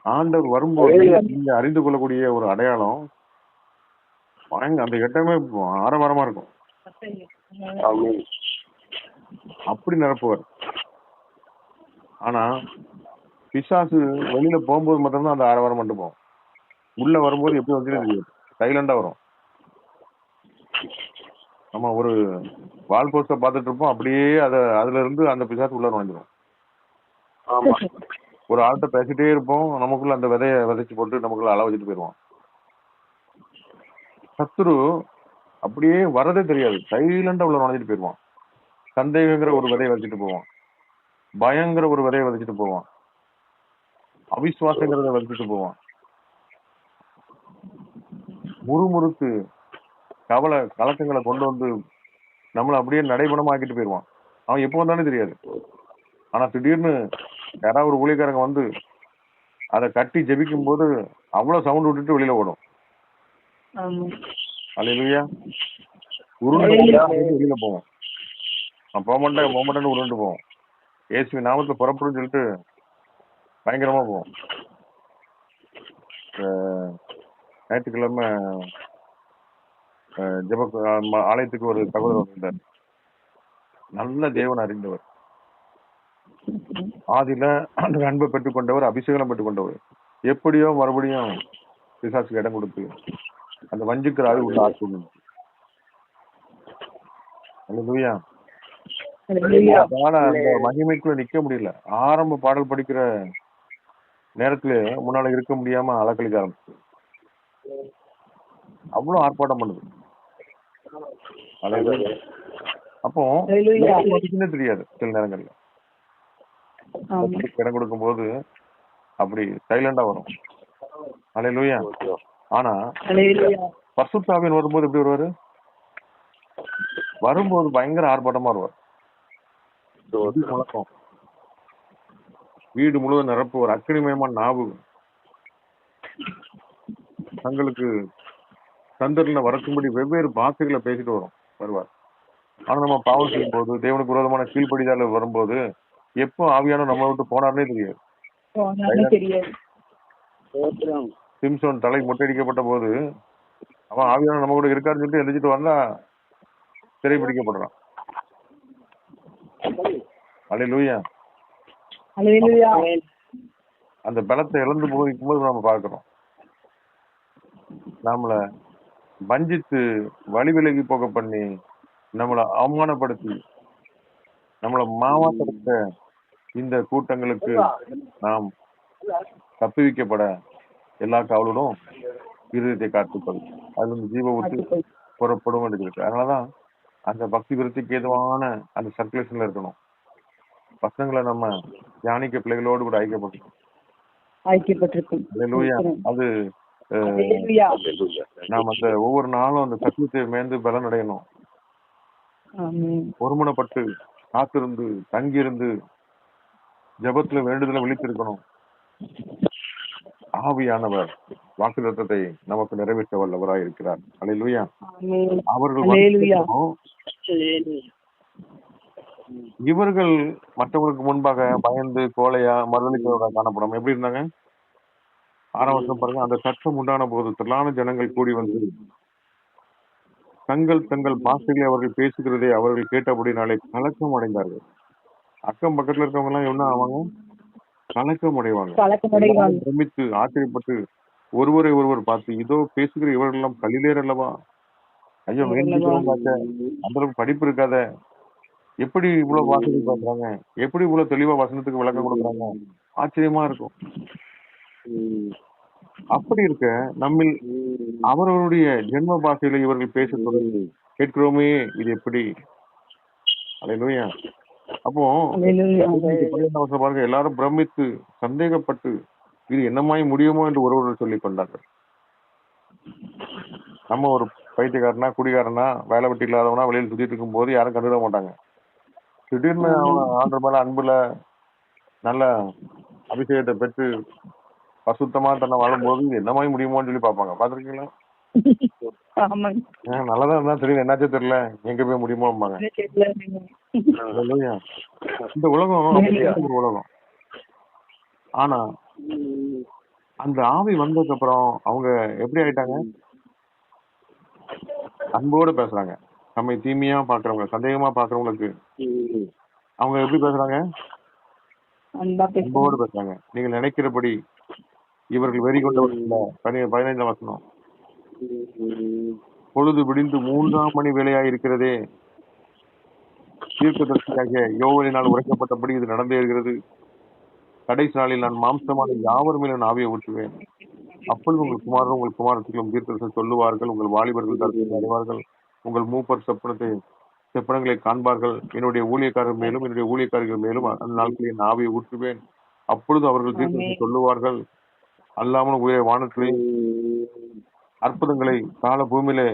ஆண்டவர் வரும்போது நீங்க அறிந்து கொள்ளக்கூடிய ஒரு அடையாளம், அந்த இடமே ஆரவாரமா இருக்கும். அப்படி நிரப்புவார். ஆனா பிசாசு வெளியில போகும்போது மட்டும்தான் அந்த ஆரவாரம் மட்டும் போகும். உள்ள வரும்போது எப்படி வந்து சைலண்டா வரும். நம்ம ஒரு வால் போஸ்ட பாத்துட்டு இருப்போம், அப்படியே அதுல இருந்து அந்த பிசாசு உள்ள நுழைஞ்சிரும். ஒரு ஆள்கிட்ட பேசிட்டே இருப்போம், நமக்குள்ள அந்த விதைய விதைச்சு போட்டு நமக்குள்ள அள வச்சுட்டு போயிருவோம். சத்துரு அப்படியே வரதே தெரியாது. சைலண்டா உள்ள நுழைஞ்சிட்டு போயிடுவான். சந்தேகங்கிற ஒரு விதையை வச்சுட்டு போவான். பயங்கிற ஒரு விதையை விதைச்சிட்டு போவான். அவிசுவாசங்கிறத விதைச்சிட்டு போவான். முறுமுறுத்து கவலை கலக்கங்களை கொண்டு வந்து நம்மளை அப்படியே நடைபணமா ஆக்கிட்டு போயிடுவான். அவன் எப்போ வந்தாலும் தெரியாது. ஆனா திடீர்னு யாராவது ஒரு ஊழியக்காரங்க வந்து அதை கட்டி ஜெபிக்கும் போது அவ்வளவு சவுண்ட் விட்டுட்டு வெளியில ஓடும். ஆமா. அல்லேலூயா. உருண்டு வெளியில போவோம். நான் போக மாட்டேன்னு உருண்டு போவோம். இயேசுவின் நாமத்துல புறப்படுன்னு சொல்லிட்டு பயங்கரமா போவோம். ஞாயிற்றுக்கிழமை ஜெப ஆலயத்துக்கு ஒரு சகோதரர் வந்தார். நல்ல தேவன் அறிந்தவர், ஆதியில அந்த அன்பை பெற்றுக்கொண்டவர், அபிஷேகம் பெற்றுக்கொண்டவர். எப்படியோ மறுபடியும் பிசாசுக்கு இடம் கொடுத்து அந்த வஞ்சிக்கிற ஆவி உள்ள ஆட்சி. அல்லேலூயா. அதனால அந்த மகிமைக்குள்ள நிக்க முடியல. ஆரம்ப பாடல் படிக்கிற நேரத்துல முன்னால இருக்க முடியாம அலக்கழிக்க ஆரம்பிச்சு அவ்வளவு ஆர்ப்பாட்டம் பண்ணுது. அப்போ தெரியாது சில நேரங்கள்ல இடம் கொடுக்கும் போது அப்படி சைலண்டா வரும். அல்லேலூயா. ஆனா பரிசுத்த ஆவியானவர் வரும்போது எப்படி வருவாரு? வரும்போது பயங்கர ஆர்ப்பாட்டமா வருவார். முழக்கம், வீடு முழுவதும் நிரப்பு ஒரு அக்கினிமயமான நாவு தங்களுக்கு சந்தர்ல வரக்கும்படி வெவ்வேறு பாஷைகளை பேசிட்டு வருவார். ஆனா நம்ம பாவம் செய்யும் போது தேவனுக்கு விரோதமான கீழ்ப்படிதால வரும்போது எப்போ ஆவியான நம்ம விட்டு போனார்னே தெரியாது. சிம்சோன் தலை முட்டையடிக்கப்பட்ட போது அவன் ஆவியான நம்ம கூட இருக்காருன்னு சொல்லிட்டு எழுதிட்டு வந்தா சிறைபிடிக்கப்படுறான். அல்லேலூயா. அந்த பலத்தை இழந்து போகும் போது நம்ம பார்க்கிறோம். நம்மள வஞ்சித்து வழி விலகி போக பண்ணி நம்மளை அவமானப்படுத்தி நம்மளை மாவாத்தடுத்த இந்த கூட்டங்களுக்கு நாம் தப்புவிக்கப்பட எல்லா காவலரும் இருதயத்தை காத்துக்கொள், அதுல இருந்து ஜீவ ஊற்றி புறப்படும் இருக்கு. அதனாலதான் அந்த பக்தி விருத்திக்கு ஏதுவான அந்த சர்க்குலேஷன்ல இருக்கணும். பசங்களை நம்ம தியானிக்க பிள்ளைகளோடு கூட ஐக்கியப்பட்டிருக்கோம். அது நாம் அந்த ஒவ்வொரு நாளும் அந்த சத்தியத்தை மேய்ந்து பலன் அடையணும். ஒருமனப்பட்டு காத்திருந்து தங்கியிருந்து ஜபத்துல வேண்டுதல விழித்திருக்கணும். ஆவியானவர் வாக்குத்தத்தத்தை நமக்கு நிறைவேற்ற வல்லவராய் இருக்கிறார். அல்லேலூயா. அவர்கள் இவர்கள் மற்றவர்களுக்கு முன்பாக பயந்து கோலையா மறுதளிக்கிறவராக காணப்படும். எப்படி இருந்தாங்க? 6ஆம் வருஷம் பாருங்க. அந்த சட்டம் உண்டான போது திரளான ஜனங்கள் கூடி வந்து தங்கள் பாஷைகளை அவர்கள் பேசுகிறதை அவர்கள் கேட்டபடினாலே கலக்கம் அடைந்தார்கள். அக்கம் பக்கத்துல இருக்கவங்க எல்லாம் என்ன ஆவாங்க? கலக்கம் அடைவாங்க. பிரமித்து ஆச்சரியப்பட்டு ஒருவரை ஒருவர் பார்த்து, இதோ பேசுகிற இவர்கள் எல்லாம் கலிலேயர் அல்லவா? ஐயோ வேண்டிக்கிறோம், அந்த அளவுக்கு படிப்பு இருக்காத, எப்படி இவ்வளவு வாசனை பாக்குறாங்க, எப்படி இவ்வளவு தெளிவா வசனத்துக்கு விளக்கம் கொடுக்குறாங்க, ஆச்சரியமா இருக்கும். அப்படி இருக்க நம்மில் அவர்களுடைய ஜென்ம பாஷையில இவர்கள் பேச தொடர்ந்து கேட்கிறோமே, இது எப்படி? அல்லேலூயா. அப்போ பாருங்க, எல்லாரும் பிரமித்து சந்தேகப்பட்டு இது என்னமாய் முடியுமோ என்று ஒருவர் சொல்லிக் கொண்டார்கள். நம்ம ஒரு பைத்தியக்காரனா குடிகாரனா வேலை வெட்டி இல்லாதவனா வெளியில் சுத்திட்டு இருக்கும் போது யாரும் கண்டுட மாட்டாங்க. திடீர்னு அவன் ஆண்டவர் மேல அன்புல நல்ல அபிஷேகத்தை பெற்று பசுத்தமா தன்னை வாழும்போது என்னமாய் முடியுமோன்னு சொல்லி பாப்பாங்க. பாத்துருக்கீங்களா? நல்லதான் இருந்தா தெரியல, என்னாச்சும் தெரியல, எங்க போய் முடியுமோ. இந்த உலகம் ஒரு உலகம். ஆனா அந்த ஆவி வந்ததுக்கு அப்புறம் அவங்க எப்படி ஆயிட்டாங்க? அன்போடு பேசுறாங்க. நம்ம தீமையா பாக்குறவங்க, சந்தேகமா பாக்குறவங்களுக்கு அவங்க எப்படி பேசுறாங்க? அன்போடு பேசுறாங்க. நீங்கள் நினைக்கிறபடி இவர்கள் வெறி கொண்டவர்கள். 15ஆம் வசனம், பொழுது விடிந்து 3ஆம் மணி வேலையாய் இருக்கிறதே, தீர்க்கதரிசியாகிய யோவேலினால் உரைக்கப்பட்டபடி இது நடந்தே இருக்கிறது. கடைசி நாளில் நான் மாம்சமான யாவர் மேலும் ஆவியை ஊற்றுவேன். அப்பொழுது உங்கள் குமாரரும் உங்கள் குமாரத்திலும் தீர்க்கதரிசனம் சொல்லுவார்கள். உங்கள் வாலிபர்கள் தரிசனம் அறிவார்கள். உங்கள் மூப்பர் செப்பனங்களை காண்பார்கள். என்னுடைய ஊழியக்காரர் மேலும் என்னுடைய ஊழியக்காரர்கள் மேலும் அந்த நாட்களில் என் ஆவியை ஊற்றுவேன். அப்பொழுது அவர்கள் தீர்க்கதரிசனம் சொல்லுவார்கள். அல்லாமல் உயர வானத்திலே அற்புதங்களை, கால பூமியிலே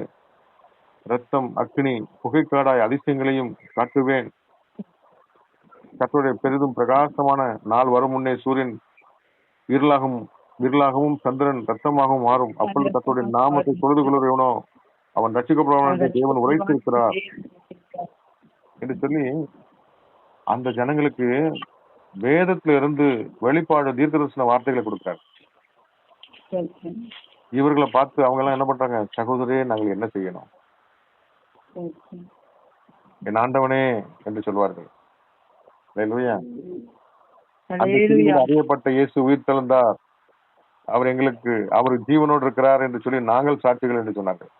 ரத்தம், அக்கினி, புகைக்காடாய் அதிசயங்களையும் காட்டுவேன். கர்த்தருடைய பெரிதும் பிரகாசமான நாள் வரும் முன்னே சூரியன் இருளாகவும் சந்திரன் ரத்தமாகவும் மாறும். அப்பொழுது கர்த்தருடைய நாமத்தை தொழுது கொள்கிறவனோ அவன் ரட்சிக்கப்படுவான் என்று தேவன் உரைத்திருக்கிறார் என்று சொல்லி அந்த ஜனங்களுக்கு வேதத்துல இருந்து வெளிப்பாடு தீர்க்கதரிசன வார்த்தைகளை கொடுக்கிறார். இவர்களை பார்த்து அவங்க எல்லாம் என்ன பண்றாங்க? சகோதரே, நாங்கள் என்ன செய்யணும்? என் ஆண்டவனே என்று சொல்வார்கள். அல்லேலூயா. அந்த சிலுவையில் அறியப்பட்ட இயேசு உயிர் தெழுந்தார், அவர் ஜீவனோடு இருக்கிறார் என்று சொல்லி நாங்கள் சாட்சிகள் என்று சொன்னார்கள்.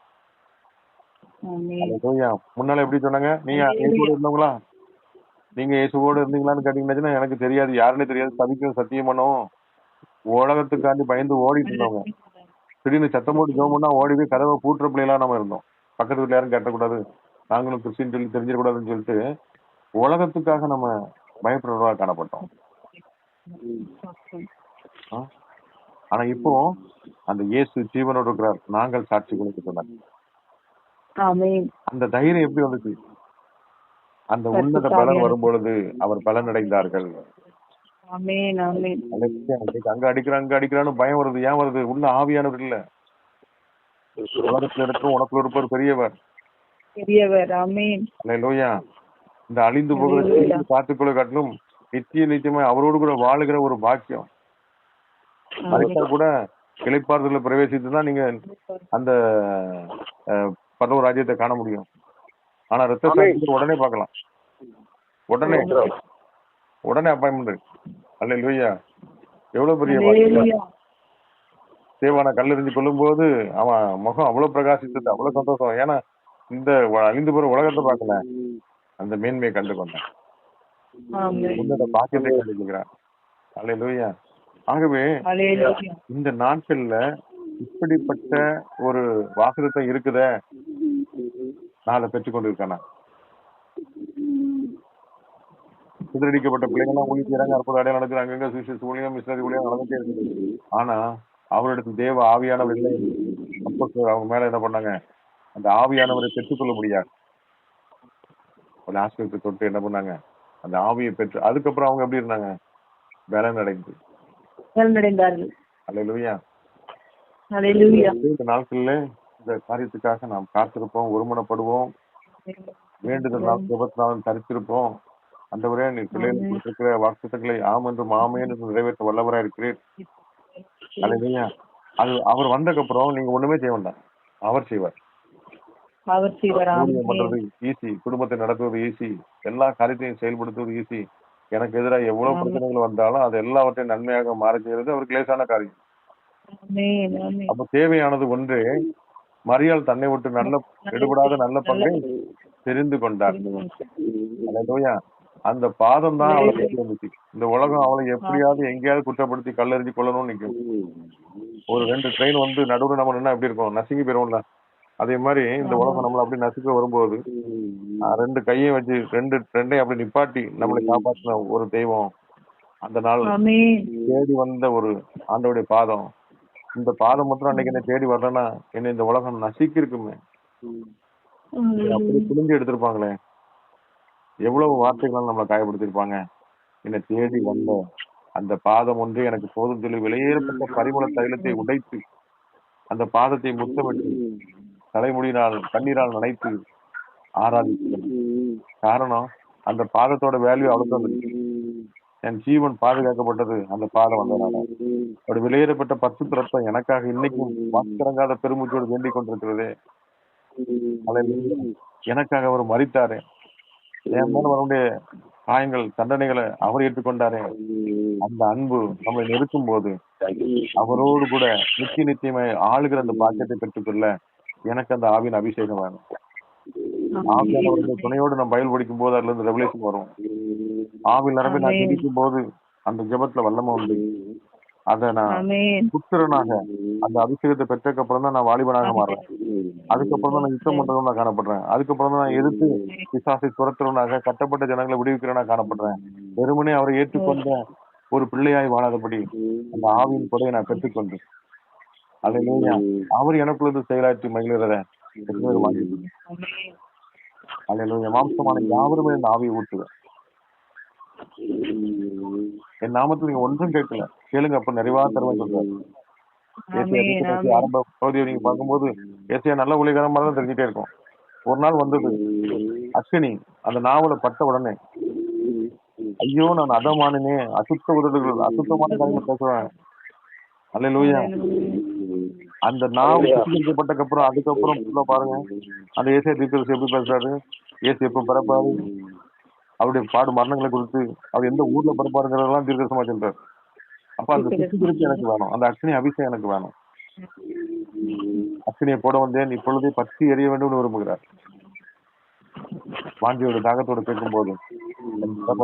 அல்லேலூயா. முன்னால எப்படி சொன்னாங்க? நீங்க இயேசுவோடு இருந்தவங்களா? நீங்க இயேசுவோடு இருந்தீங்களான்னு கேட்டீங்கன்னா எனக்கு தெரியாது, யாருன்னு தெரியாது, சபிக்கும் சத்தியம் பண்ணவும் உலகத்துக்காண்டி பயந்து ஓடிட்டு இருந்தவங்க. திடீர்னு சத்தம் போட்டு ஜோம் பண்ணா ஓடி போய் கதவை பூட்டுற பிள்ளைலாம் நம்ம இருந்தோம். பக்கத்து வீட்டுல யாரும் கேட்டக்கூடாது, நாங்களும் கிறிஸ்டின் சொல்லி தெரிஞ்சிடக்கூடாதுன்னு சொல்லிட்டு உலகத்துக்காக நம்ம பயப்படுறவர்களாக காணப்பட்டோம். ஆனா இப்போ அந்த இயேசு ஜீவனோடு இருக்கிறார், நாங்கள் சாட்சிகளுக்கு சொன்னாங்க. அந்த தைரியம் எப்படி வந்துச்சு? அந்த உன்னத பலன் வரும்பொழுது அவர் பலன் அடைந்தார்கள். அங்க அடிக்கிறான்னு பயம் வருது. ஏன் வருது? உள்ள ஆவியானவர் இல்ல. உலகத்துல இருக்கும் உனக்குள்ள இருப்பவர் பெரியவர். அல்லேலூயா. இந்த அழிந்து போகிற காத்துக்குள்ள காட்டிலும் நிச்சயமா அவரோடு கூட வாழுகிற ஒரு பாக்கியம். அதுக்காக கூட இளைப்பாறுதல பிரவேசித்துதான் நீங்க அந்த பரலோக ராஜ்யத்தை காண முடியும். ஆனா ரத்த சாட்சியத்தை உடனே பார்க்கலாம், உடனே அப்பாயின்மெண்ட். அல்லேலூயா. எவ்வளவு பெரிய பாக்கியம். தேவான கல்லெறிஞ்சு கொள்ளும் போது அவன் முகம் அவ்வளவு பிரகாசித்தது, அவ்வளவு சந்தோஷம். ஏன்னா இந்த அழிந்து போற உலகத்தை பார்க்கல, அந்த மேன்மையை கண்டு கொண்டான், உன்னத பாக்கியத்தை கண்டுக்கிறான். அல்லேலூயா. ஆகவே இந்த நாட்கள்ல இப்படிப்பட்ட ஒரு வாசகத்தை இருக்குத நாளை பெற்றுக்கொண்டு இருக்கானா? சிதறடிக்கப்பட்ட பிள்ளைங்கெல்லாம் ஊழி செய்யறாங்க, அற்புத அடையாளம் நடக்கிறாங்க, அங்க சுவிசேஷ ஊழியம், மிஷனரி ஊழியம் நடந்துட்டே இருக்குது. ஆனா அவரிடத்து தேவ ஆவியானவர் இல்லை. அப்போ அவங்க மேல என்ன பண்ணாங்க? அந்த ஆவியானவரை பெற்றுக்கொள்ள முடியாது. ஒரு ஆசிரியத்தை தொட்டு என்ன பண்ணாங்க? அந்த ஆவியை பெற்று அதுக்கப்புறம் அவங்க எப்படி இருந்தாங்க? பலன் அடைந்தார்கள். அல்லேலூயா. இந்த நாட்கள்ல இந்த காரியத்துக்காக நாம் காத்திருப்போம், ஒருமனப்படுவோம், வேண்டுதல் நாள் ஜெபத்தினாலும் தரித்திருப்போம். ஆண்டவரே, நீ பிள்ளைகளுக்கு கொடுத்திருக்கிற வாக்குத்தத்தங்களை ஆம் என்றும் ஆமென் என்று நிறைவேற்ற வல்லவராக இருக்கிறீர். அல்லேலூயா. அது அவர் வந்ததுக்கு அப்புறம் நீங்க ஒண்ணுமே செய்ய வேண்டாம், அவர் செய்வார். ஊழியம் பண்றது ஈஸி, குடும்பத்தை நடத்துவது ஈஸி, எல்லா காரியத்தையும் செயல்படுத்துவது ஈஸி. எனக்கு எதிராக எவ்வளவு பிரச்சனைகள் வந்தாலும் அது எல்லாவற்றையும் நன்மையாக மாற செய்யறது அவருக்கு லேசான காரியம். அப்ப தேவையானது ஒன்று, மரியாள் தன்னை விட்டு நல்ல எடுபடாத நல்ல பங்கை தெரிந்து கொண்டார். அல்லேலூயா. அந்த பாதம் தான் அவளை பற்றி வந்துச்சு. இந்த உலகம் அவளை எப்படியாவது எங்கேயாவது குற்றப்படுத்தி கல்லெறிஞ்சு கொள்ளணும்னு நிற்கும். ஒரு 2 ட்ரெயின் வந்து நடுவில் நம்ம நின்னா எப்படி இருக்கும்? நசுங்கி போயிரும்ல. அதே மாதிரி இந்த உலகம் நம்மளை அப்படி நசுக்க வரும்போது 2 கையும் வச்சு ரெண்டையும் அப்படி நிப்பாட்டி நம்மளை காப்பாற்றின ஒரு தெய்வம். அந்த நாள் தேடி வந்த ஒரு ஆண்டவருடைய பாதம். இந்த பாதம் மட்டும் அன்னைக்கு என்ன தேடி வரலன்னா என்ன இந்த உலகம் நசுக்கி இருக்குமே. அப்படி புரிஞ்சு எடுத்திருப்பாங்களே, எவ்வளவு வார்த்தைகளால் நம்மளை காயப்படுத்திருப்பாங்க. என்னை தேடி வந்த அந்த பாதம் ஒன்று எனக்கு போதும் சொல்லி விலையேறப்பட்ட பரிமள தைலத்தை உடைத்து அந்த பாதத்தை முத்தமிட்டு தலைமுடியினால் கண்ணீரால் நனைத்து ஆராதித்து. காரணம், அந்த பாதத்தோட வேல்யூ அவ்வளவுதான் இருக்கு. என் ஜீவன் பாதுகாக்கப்பட்டது அந்த பாதம் வந்ததுனால. அப்படி விலையேறப்பட்ட பரிசுத்த ரத்தம் எனக்காக இன்னைக்கும் வாசிக்கிறங்காத பெருமூச்சோடு வேண்டிக் கொண்டிருக்கிறது. எனக்காக அவர் மரித்தாரே, என் மேல அவருடைய காயங்கள் தண்டனைகளை அவர் ஏற்றுக்கொண்டாரே. அந்த அன்பு நம்மளை நெருக்கும் போது அவரோடு கூட நிச்சயமாய் ஆளுகிற அந்த பாக்கியத்தை பெற்றுக்கொள்ள எனக்கு அந்த ஆவியின் அபிஷேகம் வேணும். ஆவியானவருடைய துணையோடு நம்ம பைபிள் படிக்கும் போது அதுல இருந்து ரெவலேஷன் வரும். ஆவில் நிரம்பி நான் ஜெபிக்கும் போது அந்த ஜெபத்துல வல்லமை உண்டு. அதை நான் ஆமென். புத்திரனாக அந்த அபிஷேகத்தை பெற்றதுக்கு அப்புறம் தான் நான் வாலிபனாக மாறுறேன். அதுக்கப்புறம் தான் நான் யுத்தம் பண்றவன் நான் காணப்படுறேன். அதுக்கப்புறம் தான் நான் எதிர்த்து பிசாசை துரத்துறவனாக, கட்டப்பட்ட ஜனங்களை விடுவிக்கிறவனாக காணப்படுறேன். வெறுமனே அவரை ஏற்றுக்கொண்ட ஒரு பிள்ளையாய் வாழாதபடி அந்த ஆவியின் கொடையை நான் பெற்றுக்கொண்டு அல்லேலூயா அவர் எனக்குள்ளது செயலாற்றி மகிழ்கிறத எத்தனை பேர் வாங்கிட்டு ஆமென். அல்லேலூயா மாம்சமான யாவருமே இந்த ஆவியை ஊற்றுவேன். என் நாமத்தில் நீங்க ஒன்றும் கேட்கல, கேளுங்க அப்ப நிறைவா தருவேன் சொல்றாரு. ஆமென். ஆமென். ஆரம்ப பகுதியை நீங்க பார்க்கும்போது ஏசியா நல்ல ஊழியக்காரமா தான் தெரிஞ்சுட்டே இருக்கும். ஒரு நாள் வந்தது அஸ்வினி அந்த நாவல பட்ட உடனே, ஐயோ நான் அதமானே, அசுத்த உதடுகள், அசுத்தமான காரியங்கள் பேசுவேன். அல்லேலூயா அந்த நாவல் சுத்திகரிக்கப்பட்டதுக்கு அப்புறம் அதுக்கப்புறம் full-ஆ பாருங்க அந்த ஏசியா தீர்க்கதரிசி எப்படி பேசுறாரு, ஏசு எப்ப பிறப்பாரு, அவருடைய பாடு மரணங்களை குறித்து அவர் எந்த ஊர்ல பிறப்பாருங்கிறதெல்லாம் தீர்க்கதரிசனமா சொல்றாரு. அப்ப அந்த சுத்திகரிப்பு எனக்கு வேணும், அந்த அக்னி அபிஷேகம் எனக்கு வேணும். அக்னியை போட வந்தேன் இப்பொழுதே பற்றி எறிய வேண்டும் விரும்புகிறார். வாஞ்சியோட தாகத்தோட கேட்கும் போது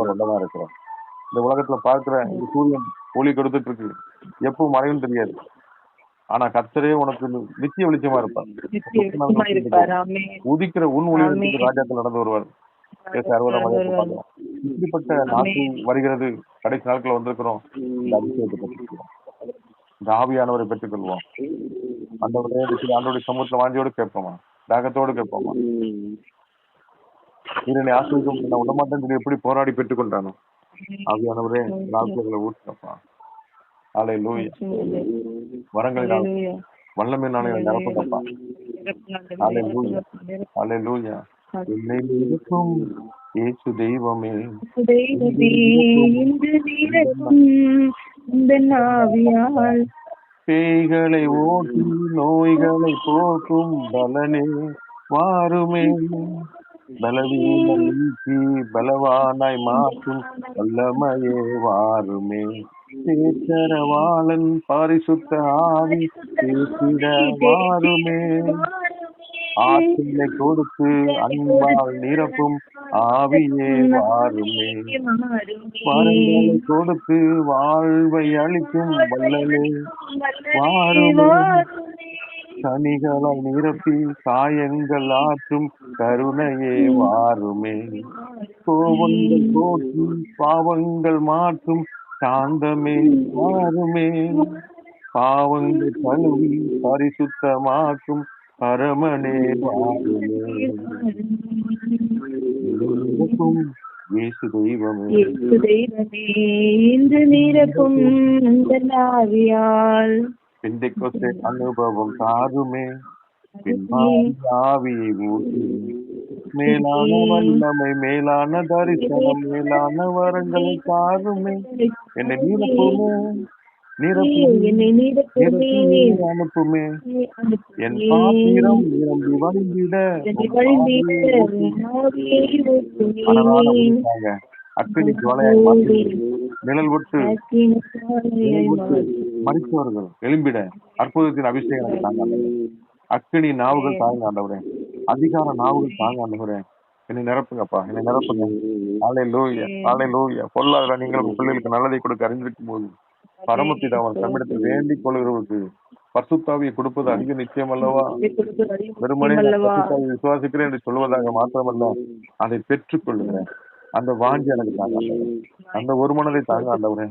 நல்லதா இருக்கிறார். இந்த உலகத்துல பார்க்கிற இந்த சூரியன் ஒளி கொடுத்துட்டு இருக்கு, எப்போ மறையும் தெரியாது. ஆனா கர்த்தரே உனக்கு நித்திய வெளிச்சமா இருப்பார். நிச்சயமா இருப்பார். ஆமென். உதிக்கிற உன் ஒளியிடத்துக்கு ராஜாக்கள் நடந்து வருவார். 60 பார்க்கலாம். இப்படிப்பட்ட நாட்கள் வருகிறது, கடைசி நாட்கள் வந்திருக்கிறோம். இந்த அபிஷேகத்தை பெற்றுக்கிறோம், இந்த ஆவியானவரை பெற்றுக்கொள்வோம். ஆண்டவருடைய சமூகத்துல வாஞ்சியோடு கேட்போமா, தாகத்தோடு கேட்போமா. இதனை ஆசிரியம் நான் விடமாட்டேன்னு சொல்லி எப்படி போராடி பெற்றுக்கொண்டானோ ஆவியானவரே நாட்களை ஊற்றப்பா. அல்லேலூயா வரங்களினால் வல்லமை நானே நிரப்பப்பா. அல்லேலூயா அல்லேலூயா என்னை இருக்கும் இயேசு தெய்வமே பேய்களை ஓட்டி நோய்களை போக்கும் பலனே வாருமே, பலவீனம் நீக்கி பலவானாய் மாற்றும் வல்லமையே வாருமே, சேத்தரவாளன் பரிசுத்த ஆவி பேசிட வாருமே, ஆற்றலை கொடுத்து அன்பால் நிரப்பும் ஆவியே வாருமே, வரங்களை கொடுத்து வாழ்வை அளிக்கும் வல்லலே வாருமே, சனிகளால் நிரப்பி காயங்கள் ஆற்றும் கருணையே வாருமே, கோபங்கள் போற்றி பாவங்கள் மாற்றும் சாந்தமே வாருமே, பாவங்கள் கழுவி பரிசுத்தமாக்கும் பரமனே வாருமே, இயேசு தெய்வமே இன்று நிரப்பும் ஆவியால் பெந்தெக்கோஸ்தே அனுபவம் தாருமே, ஆவியை ஊற்றி மேலான வல்லமை, மேலான தரிசனம், மேலான வரங்களை தாருமே, என்னை நீரப்புமே அனுப்புமே, என் பாத்திரம் நிரம்பி வழிந்திட அக்கினி ஜுவாலையாய் மாற்றி நிழல் விட்டு மறித்தவர்கள் எழும்பிட அற்புதத்தின் அபிஷேகம் எனக்கு தாங்க ஆண்டவரே. அக்கினி நாவுகள் தாங்க ஆண்டவரே, அதிகார நாவுகள் தாங்க ஆண்டவரே, என்னை நிரப்புங்கப்பா, என்னை நிரப்புங்க. அல்லேலூயா அல்லேலூயா. பொல்லாத நீங்கள் உங்க பிள்ளைகளுக்கு நல்லதை கொடுக்க அறிந்திருக்கும் போது பரமபிதாவன் தம்மிடத்தில் வேண்டிக் கொள்கிறவருக்கு பரிசுத்தாவியை கொடுப்பது அதிக நிச்சயம் அல்லவா. வெறுமனே பரிசுத்தாவியை விசுவாசிக்கிறேன் என்று சொல்வதாக மாத்திரமல்ல, அதை பெற்றுக் கொள்ளுகிறேன். அந்த வாஞ்சி எனக்கு தாங்க ஆண்டவரே, அந்த ஒரு மனதை தாங்க ஆண்டவரே.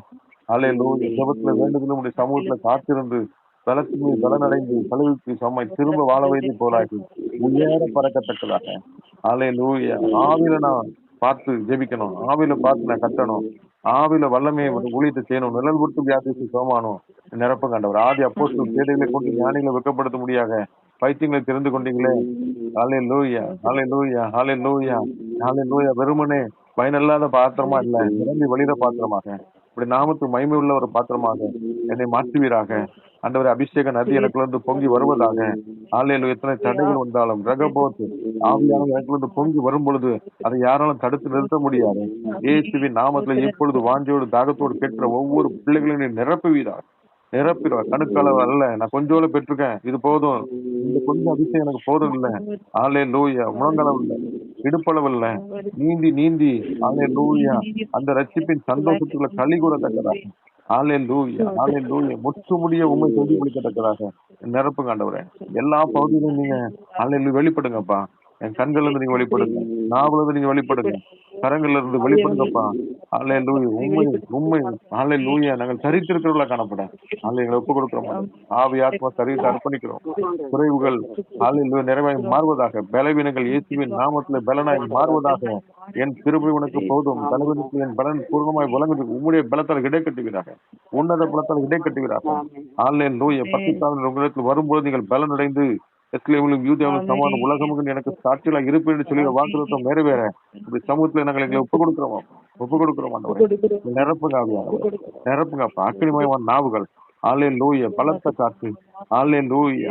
அல்லேலூயா. ஜெபத்துல வேண்டுதலும் உடைய சமூகத்துல காத்திருந்து பலத்தின் பலனடைந்து பலவுக்கு சமாய் திரும்ப வாழ வைத்து போராக்கி உயர பறக்கத்தக்கதாக. அல்லேலூயா. ஆவில நான் பார்த்து ஜெபிக்கணும், ஆவில பார்த்து நான் கட்டணும், ஆவில வல்லமையை ஊழியத்தை செய்யணும், நிழல் விட்டு வியாதிக்கு சோமானும் நிரப்ப கண்டவர். ஆதி அப்போஸ்தலர் பேதைகளை கொண்டு ஞானிகளை வெட்கப்படுத்த முடியாத பைத்தியங்களை தெரிந்து கொண்டீங்களே. அல்லேலூயா அல்லேலூயா அல்லேலூயா அல்லேலூயா. வெறுமனே பயனில்லாத பாத்திரமா இல்ல, நிரம்பி வழித பாத்திரமாக இப்படி நாமத்துக்கு மகிமை உள்ள ஒரு பாத்திரமாக என்னை மாற்றுவீராக. ஆண்டவரே, அபிஷேக நதி எனக்குள்ள பொங்கி வருவதாக. ஆலையில எத்தனை தடைகள் வந்தாலும் ரகபோத் ஆவியானவர் எனக்குள்ள பொங்கி வரும் பொழுது அதை யாராலும் தடுத்து நிறுத்த முடியாது. இயேசுவின் நாமத்துல எப்பொழுது வாஞ்சோடு தாகத்தோடு கேட்கிற ஒவ்வொரு பிள்ளைகளையும் நிரப்புவீராக. நிரப்பிடுவார். கணுக்களவு அல்ல, நான் கொஞ்சோல பெற்றிருக்கேன், இது போதும், இந்த கொஞ்சம் அபிஷேகம் எனக்கு போதும் இல்ல. அல்லேலூயா. முழங்களவு இல்ல, இடுப்பளவு இல்ல, நீந்தி நீந்தி அல்லேலூயா அந்த ரட்சிப்பின் சந்தோஷத்துக்குள்ள களி கூறத்தக்கதாக ஹalleluya ஹalleluya. முற்றுமுடிய உண்மை பிரதிபலிக்கத்தக்கதாக நிரப்புங்க ஆண்டவரே. எல்லா பகுதியிலும் நீங்க ஹalleluya வெளிப்படுங்கப்பா. என் கண்கள்ல இருந்து நீங்க வெளிப்படுங்க, நாவுல இருந்து நீங்க வெளிப்படுங்க, கரங்கள்ல இருந்து வெளிப்படுங்கப்பா. ஹalleluya உண்மை உண்மை ஹalleluya. நாங்கள் சரித்திருக்கிறவர்களா காணப்பட எங்களை ஒப்பு கொடுக்கிறோம். ஆவி ஆத்மா சரீரத்தை அர்ப்பணிக்கிறோம். குறைவுகள் ஹalleluya நிறைவாய் மாறுவதாக, பலவீனங்கள் இயேசுவின் நாமத்திலே பலனாய் மாறுவதாக. என் கிருபை உனக்கு போதும், பலவீனத்தில் என் பலன் பூர்ணமாய் வழங்குது. உம்முடைய பலத்தால் இடை கட்டுவீராக, உன்னத பலத்தால் இடை கட்டுவீராக. ஹalleluya. பரிசுத்தாவின் உங்களிடத்தில் வரும்போது நீங்கள் பலன் அடைந்து எஸ்லேமிலும் யூதேயாவிலும் சமாதானம் உலகமும் எனக்கு சாட்சிகளா இருப்பேன் என்று சொல்லி வாக்குறுத்தம் நிறைவேற இந்த சமூகத்துல நாங்கள் எங்களை ஒப்பு கொடுக்கிறோம் ஆண்டவரே. நிரப்புங்க ஆவியானவரே, நிரப்புங்கப்பா. அக்கினிமயமான நாவுகள் ஹalleluya பலத்த காற்று ஹalleluya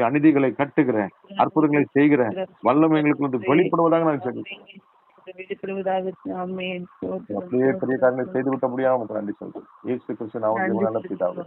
அநீதிகளை கட்டுகிற அற்புதங்களை செய்கிற வல்லமை எங்களுக்கு வந்து வெளிப்படுவதாக நாங்கள் சொல்லுவோம். அப்படியே பெரிய காரியங்களை செய்து விட்ட முடியாம நன்றி சொல்றோம். இயேசு கிறிஸ்து நாமத்தில் நல்ல பிதாவே.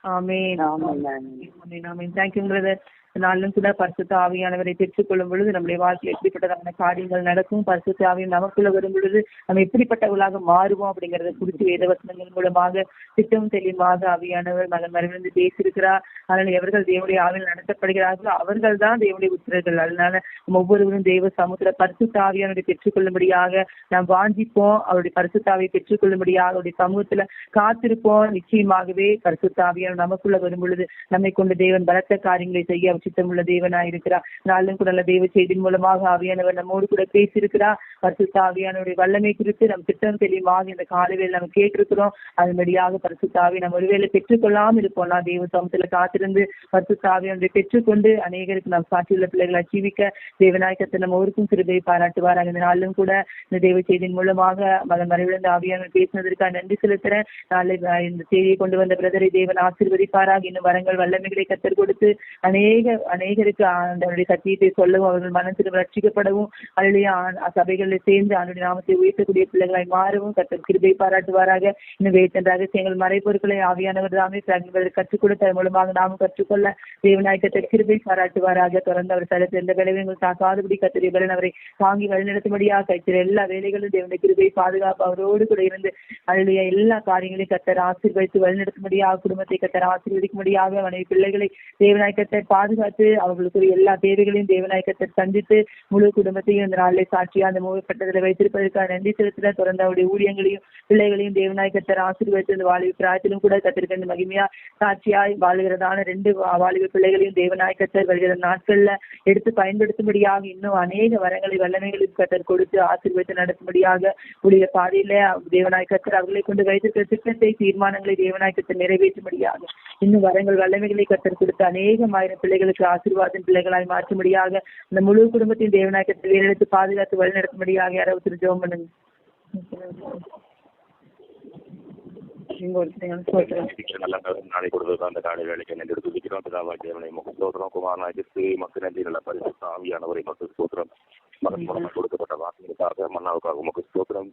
ஆமென் ஆமென் ஆமென். Thank you brother. நாளும் கூட பரிசுத்த ஆவியானவரை பெற்றுக் கொள்ளும் பொழுது நம்முடைய வாழ்க்கையில் எப்படிப்பட்டதான காரியங்கள் நடக்கும், பரிசுத்த ஆவியம் நமக்குள்ள வரும் பொழுது நம்ம எப்படிப்பட்டவர்களாக மாறுவோம் அப்படிங்கறத குறித்து வேதவசனங்கள் மூலமாக திட்டம் தெளிவாக ஆவியானவர் மகன் மறைவிலிருந்து பேசியிருக்கிறார். அதனால எவர்கள் தேவனுடைய ஆவியில் நடத்தப்படுகிறார்களோ அவர்கள் தான் தேவனுடைய உத்திரர்கள். அதனால நம்ம ஒவ்வொருவரும் தேவ சமூகத்துல பரிசுத்த ஆவியானவரை பெற்றுக்கொள்ளும்படியாக நாம் வாஞ்சிப்போம். அவருடைய பரிசுத்த ஆவியை பெற்றுக்கொள்ளும்படியாக அவருடைய சமூகத்துல காத்திருப்போம். நிச்சயமாகவே பரிசுத்த ஆவியானவர் நமக்குள்ள வரும் பொழுது நம்மை கொண்டு தேவன் பலத்த காரியங்களை செய்ய சித்தமுள்ள தேவனாயிருக்கிறார். நாளும் கூட தேவ செய்தியின் மூலமாக ஆவியானவர் நம்மோடு கூட பேசியிருக்கிறார். பரிசுத்த ஆவியானவருடைய வல்லமை குறித்து நம் திட்டம் தெளிவாக இந்த காலையில் நம்ம கேட்டிருக்கிறோம். அதன்படியாக பரிசுத்த ஆவியை நம்ம ஒருவேளை பெற்றுக்கொள்ளாமல் இருப்போம். நான் தேவ சமூகத்துல காத்திருந்து பரிசுத்த ஆவியானவரை பெற்றுக்கொண்டு அநேகருக்கு நாம் சாட்சியுள்ள பிள்ளைகளை ஜீவிக்க தேவநாயகத்தை நம்ம ஒருக்கும் கிருபையை பாராட்டுவாராங்க. இந்த நாளிலும் கூட இந்த தேவ செய்தியின் மூலமாக மகன் மறைவிலிருந்து ஆவியானவர் பேசினதற்காக நன்றி செலுத்துறேன். நாளை இந்த செய்தியை கொண்டு வந்த பிரதரை தேவன் ஆசீர்வதிப்பாராக. இன்னும் வரங்கள் வல்லமைகளை கத்தர் கொடுத்து அநேகருக்கு அவருடைய சத்தியத்தை சொல்லவும் அவர்கள் மனத்திலும் ரட்சிக்கப்படவும் அல்லையா சபைகளில் சேர்ந்து அவருடைய நாமத்தை உயர்த்தக்கூடிய பிள்ளைகளாய் மாறவும் கர்த்தர் கிருபை பாராட்டுவாராக. இன்னும் வேதத்தின் ரகசியங்கள் மறைப்பொருட்களை ஆவியானவர் தாமே கற்றுக் கொடுத்த மூலமாக நாமும் கற்றுக்கொள்ள தேவனாய் கர்த்தர் கிருபை பாராட்டுவாராக. தொடர்ந்து அவர் தடுத்து எந்த விளைவுகள் தாக்காதபடி கர்த்தர் பலன் அவரை தாங்கி வழிநடத்தும்படியாக கைத்திர எல்லா வேலைகளும் தேவனுடைய கிருபை பாதுகாப்பு அவரோடு கூட இருந்து அல்லையா எல்லா காரியங்களையும் கர்த்தர் ஆசீர்வதித்து வழிநடத்தும்படியாக, குடும்பத்தை கர்த்தர் ஆசீர்வதிக்கும்படியாக, மனைவி பிள்ளைகளை தேவனாய் கர்த்தர் பாதுகாத்து அவர்களுக்கு எல்லா தேவைகளையும் தேவனாய் கர்த்தர் சந்தித்து முழு குடும்பத்தையும் இந்த நாளிலே சாட்சியா அந்த மூவப்பட்டதில் வைத்திருப்பதற்காக நன்றி செலுத்தின. தொடர்ந்து அவருடைய ஊழியங்களையும் பிள்ளைகளையும் தேவனாய் கர்த்தர் ஆசீர்வதித்து இந்த வாலிப பிராயத்திலும் கூட கத்திருக்க இந்த மகிமையா சாட்சியாய் வாழ்கிறதான 2 வாலிப பிள்ளைகளையும் தேவனாய் கர்த்தர் வருகிற நாட்கள்ல எடுத்து பயன்படுத்தும்படியாக இன்னும் அநேக வரங்களை வல்லமைகளையும் கர்த்தர் கொடுத்து ஆசீர்வதித்து நடத்தும்படியாக உடைய பாதையில தேவனாய் கர்த்தர் அவர்களை கொண்டு வைத்திருக்கிற திட்டத்தை தீர்மானங்களை தேவனாய் கர்த்தர் நிறைவேற்றும்படியாக இன்னும் வரங்கள் வல்லமைகளை கர்த்தர் கொடுத்து அநேகமாயிரம் பிள்ளைகளுக்கு ஆசீர்வாதம் பிள்ளைகளாய் மாற்றும்படியாக இந்த முழு குடும்பத்தையும் தேவனாய் கர்த்தர் வேறெடுத்து பாதுகாத்து வழி நடத்தும்படியாக யாராவது ஜெபம் பண்ணுங்க. நாளை கொடுத்தது அந்த காலை வேலைக்கு நன்றி துதிக்கிறோம். பிதாவாய் தேவனை முகஸ்தோத்திரம், குமாரனாய் கிறிஸ்து மக்கள் நன்றி நல்ல பரிசுத்த ஆவியானவரை முகஸ்தோத்திரம். மகன் மூலமாக கொடுக்கப்பட்ட வார்த்தைகளுக்காக மன்னாவுக்காக முகஸ்தோத்திரம்.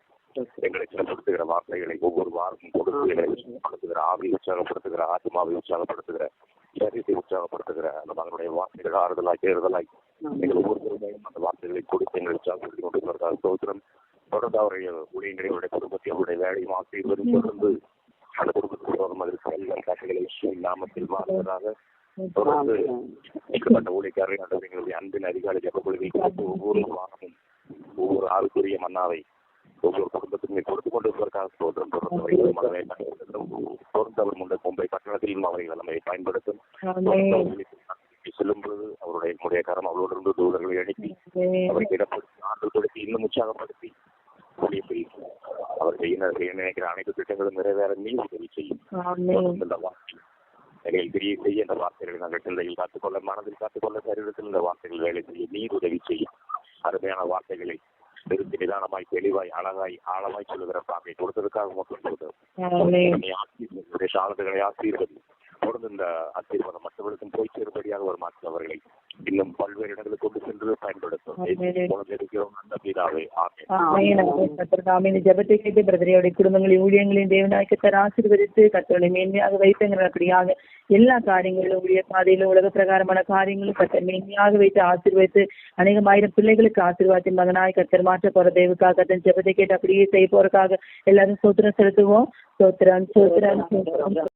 எங்களை சிறப்படுத்துகிற வார்த்தைகளை ஒவ்வொரு வாரமும் கொடுத்து எங்களை உற்சாகப்படுத்துகிற ஆவியை உற்சாகப்படுத்துகிற ஆத்மாவை உற்சாகப்படுத்துகிற சரீரத்தை உற்சாகப்படுத்துகிற அந்த மகனுடைய வார்த்தைகள் ஆறுதலாய் தேர்தலாய் எங்கள் ஒவ்வொருவருடையும் அந்த வார்த்தைகளை கொடுத்து எங்களை உற்சாகப்படுத்திக் கொண்டிருக்கிறார்கள். ஸ்தோத்திரம். தொடர்ந்து அவருடைய ஊழியங்களை அவருடைய குடும்பத்தை அவருடைய வேலையும் ஆசீர்வதித்து தொடர்ந்து அந்த குடும்பத்தில் அதற்கு காட்சிகளை நாமத்தில் வாழ்வதாக தொடர்ந்து நீக்கப்பட்ட ஊழியக்காரர்கள் எங்களுடைய அன்பின் அதிகாரி ஜபக்குழுவை கொடுத்து ஒவ்வொரு வாரமும் ஒவ்வொரு ஆளுக்குரிய மன்னாவை ஒவ்வொரு குடும்பத்திற்கு கொடுத்துக் கொண்டிருப்பதற்காக சோதரம் தொடர்ந்து மனதை தொடர்ந்து அவர் மும்பை பட்டணத்திலும் அவர்கள் நம்மை பயன்படுத்தும். செல்லும் பொழுது அவருடைய கரம் அவரோடு இருந்து தூதர்களை அனுப்பி அவருக்கு இடப்படுத்தி ஆண்டுபடுத்தி இன்னும் உற்சாகப்படுத்தி ஊழியத்தில் அவர்கள் நினைக்கிற அனைத்து திட்டங்களும் நிறைவேற நீர் உதவி செய்யும். கிரியை செய்ய இந்த வார்த்தைகளை நாங்கள் சிந்தையில் காத்துக்கொள்ள, மனதில் காத்துக்கொள்ள, சரீரத்தில் இந்த வார்த்தைகள் வேலை செய்ய நீர் உதவி செய்யும். அருமையான வார்த்தைகளை நிறுத்தி நிதானமாய் தெளிவாய் அழகாய் ஆழமாய் சொல்லுகிற பாக்கை கொடுத்ததுக்காக மட்டும் சாதனைகளை ஆசீர்வதி தொடர்ந்து இந்த ஆசீர்வாதம் மற்றவர்களுக்கும் போய் சேரும்படியாக ஒரு மாற்று அவர்களை இன்னும் பல்வேறு இடங்களுக்கு கொண்டு சென்று பயன்படுத்தும். அந்த பிதாவே ஆமென். கர்த்தர் இந்த ஜெபத்தை கேட்டு பிரதரையோட குடும்பங்களையும் ஊழியங்களையும் தேவனாய் கர்த்தர் ஆசீர்வதித்து கர்த்தரை மேன்மையாக வைத்தங்கள் அப்படியாக எல்லா காரியங்களிலும் உடைய பாதையிலும் உலக பிரகாரமான காரியங்களும் கர்த்தர் மேன்மையாக வைத்து ஆசீர்வதித்து அநேகமாயிரம் பிள்ளைகளுக்கு ஆசீர்வாதத்தின் மகனாய் கர்த்தர் மாற்ற போற தேவக்காக கர்த்தர் ஜெபத்தை கேட்டு அப்படியே செய்ய போறதுக்காக எல்லாரும் சோத்திரம் செலுத்துவோம். சோத்திரம் சோத்திரம் சோத்திரம்.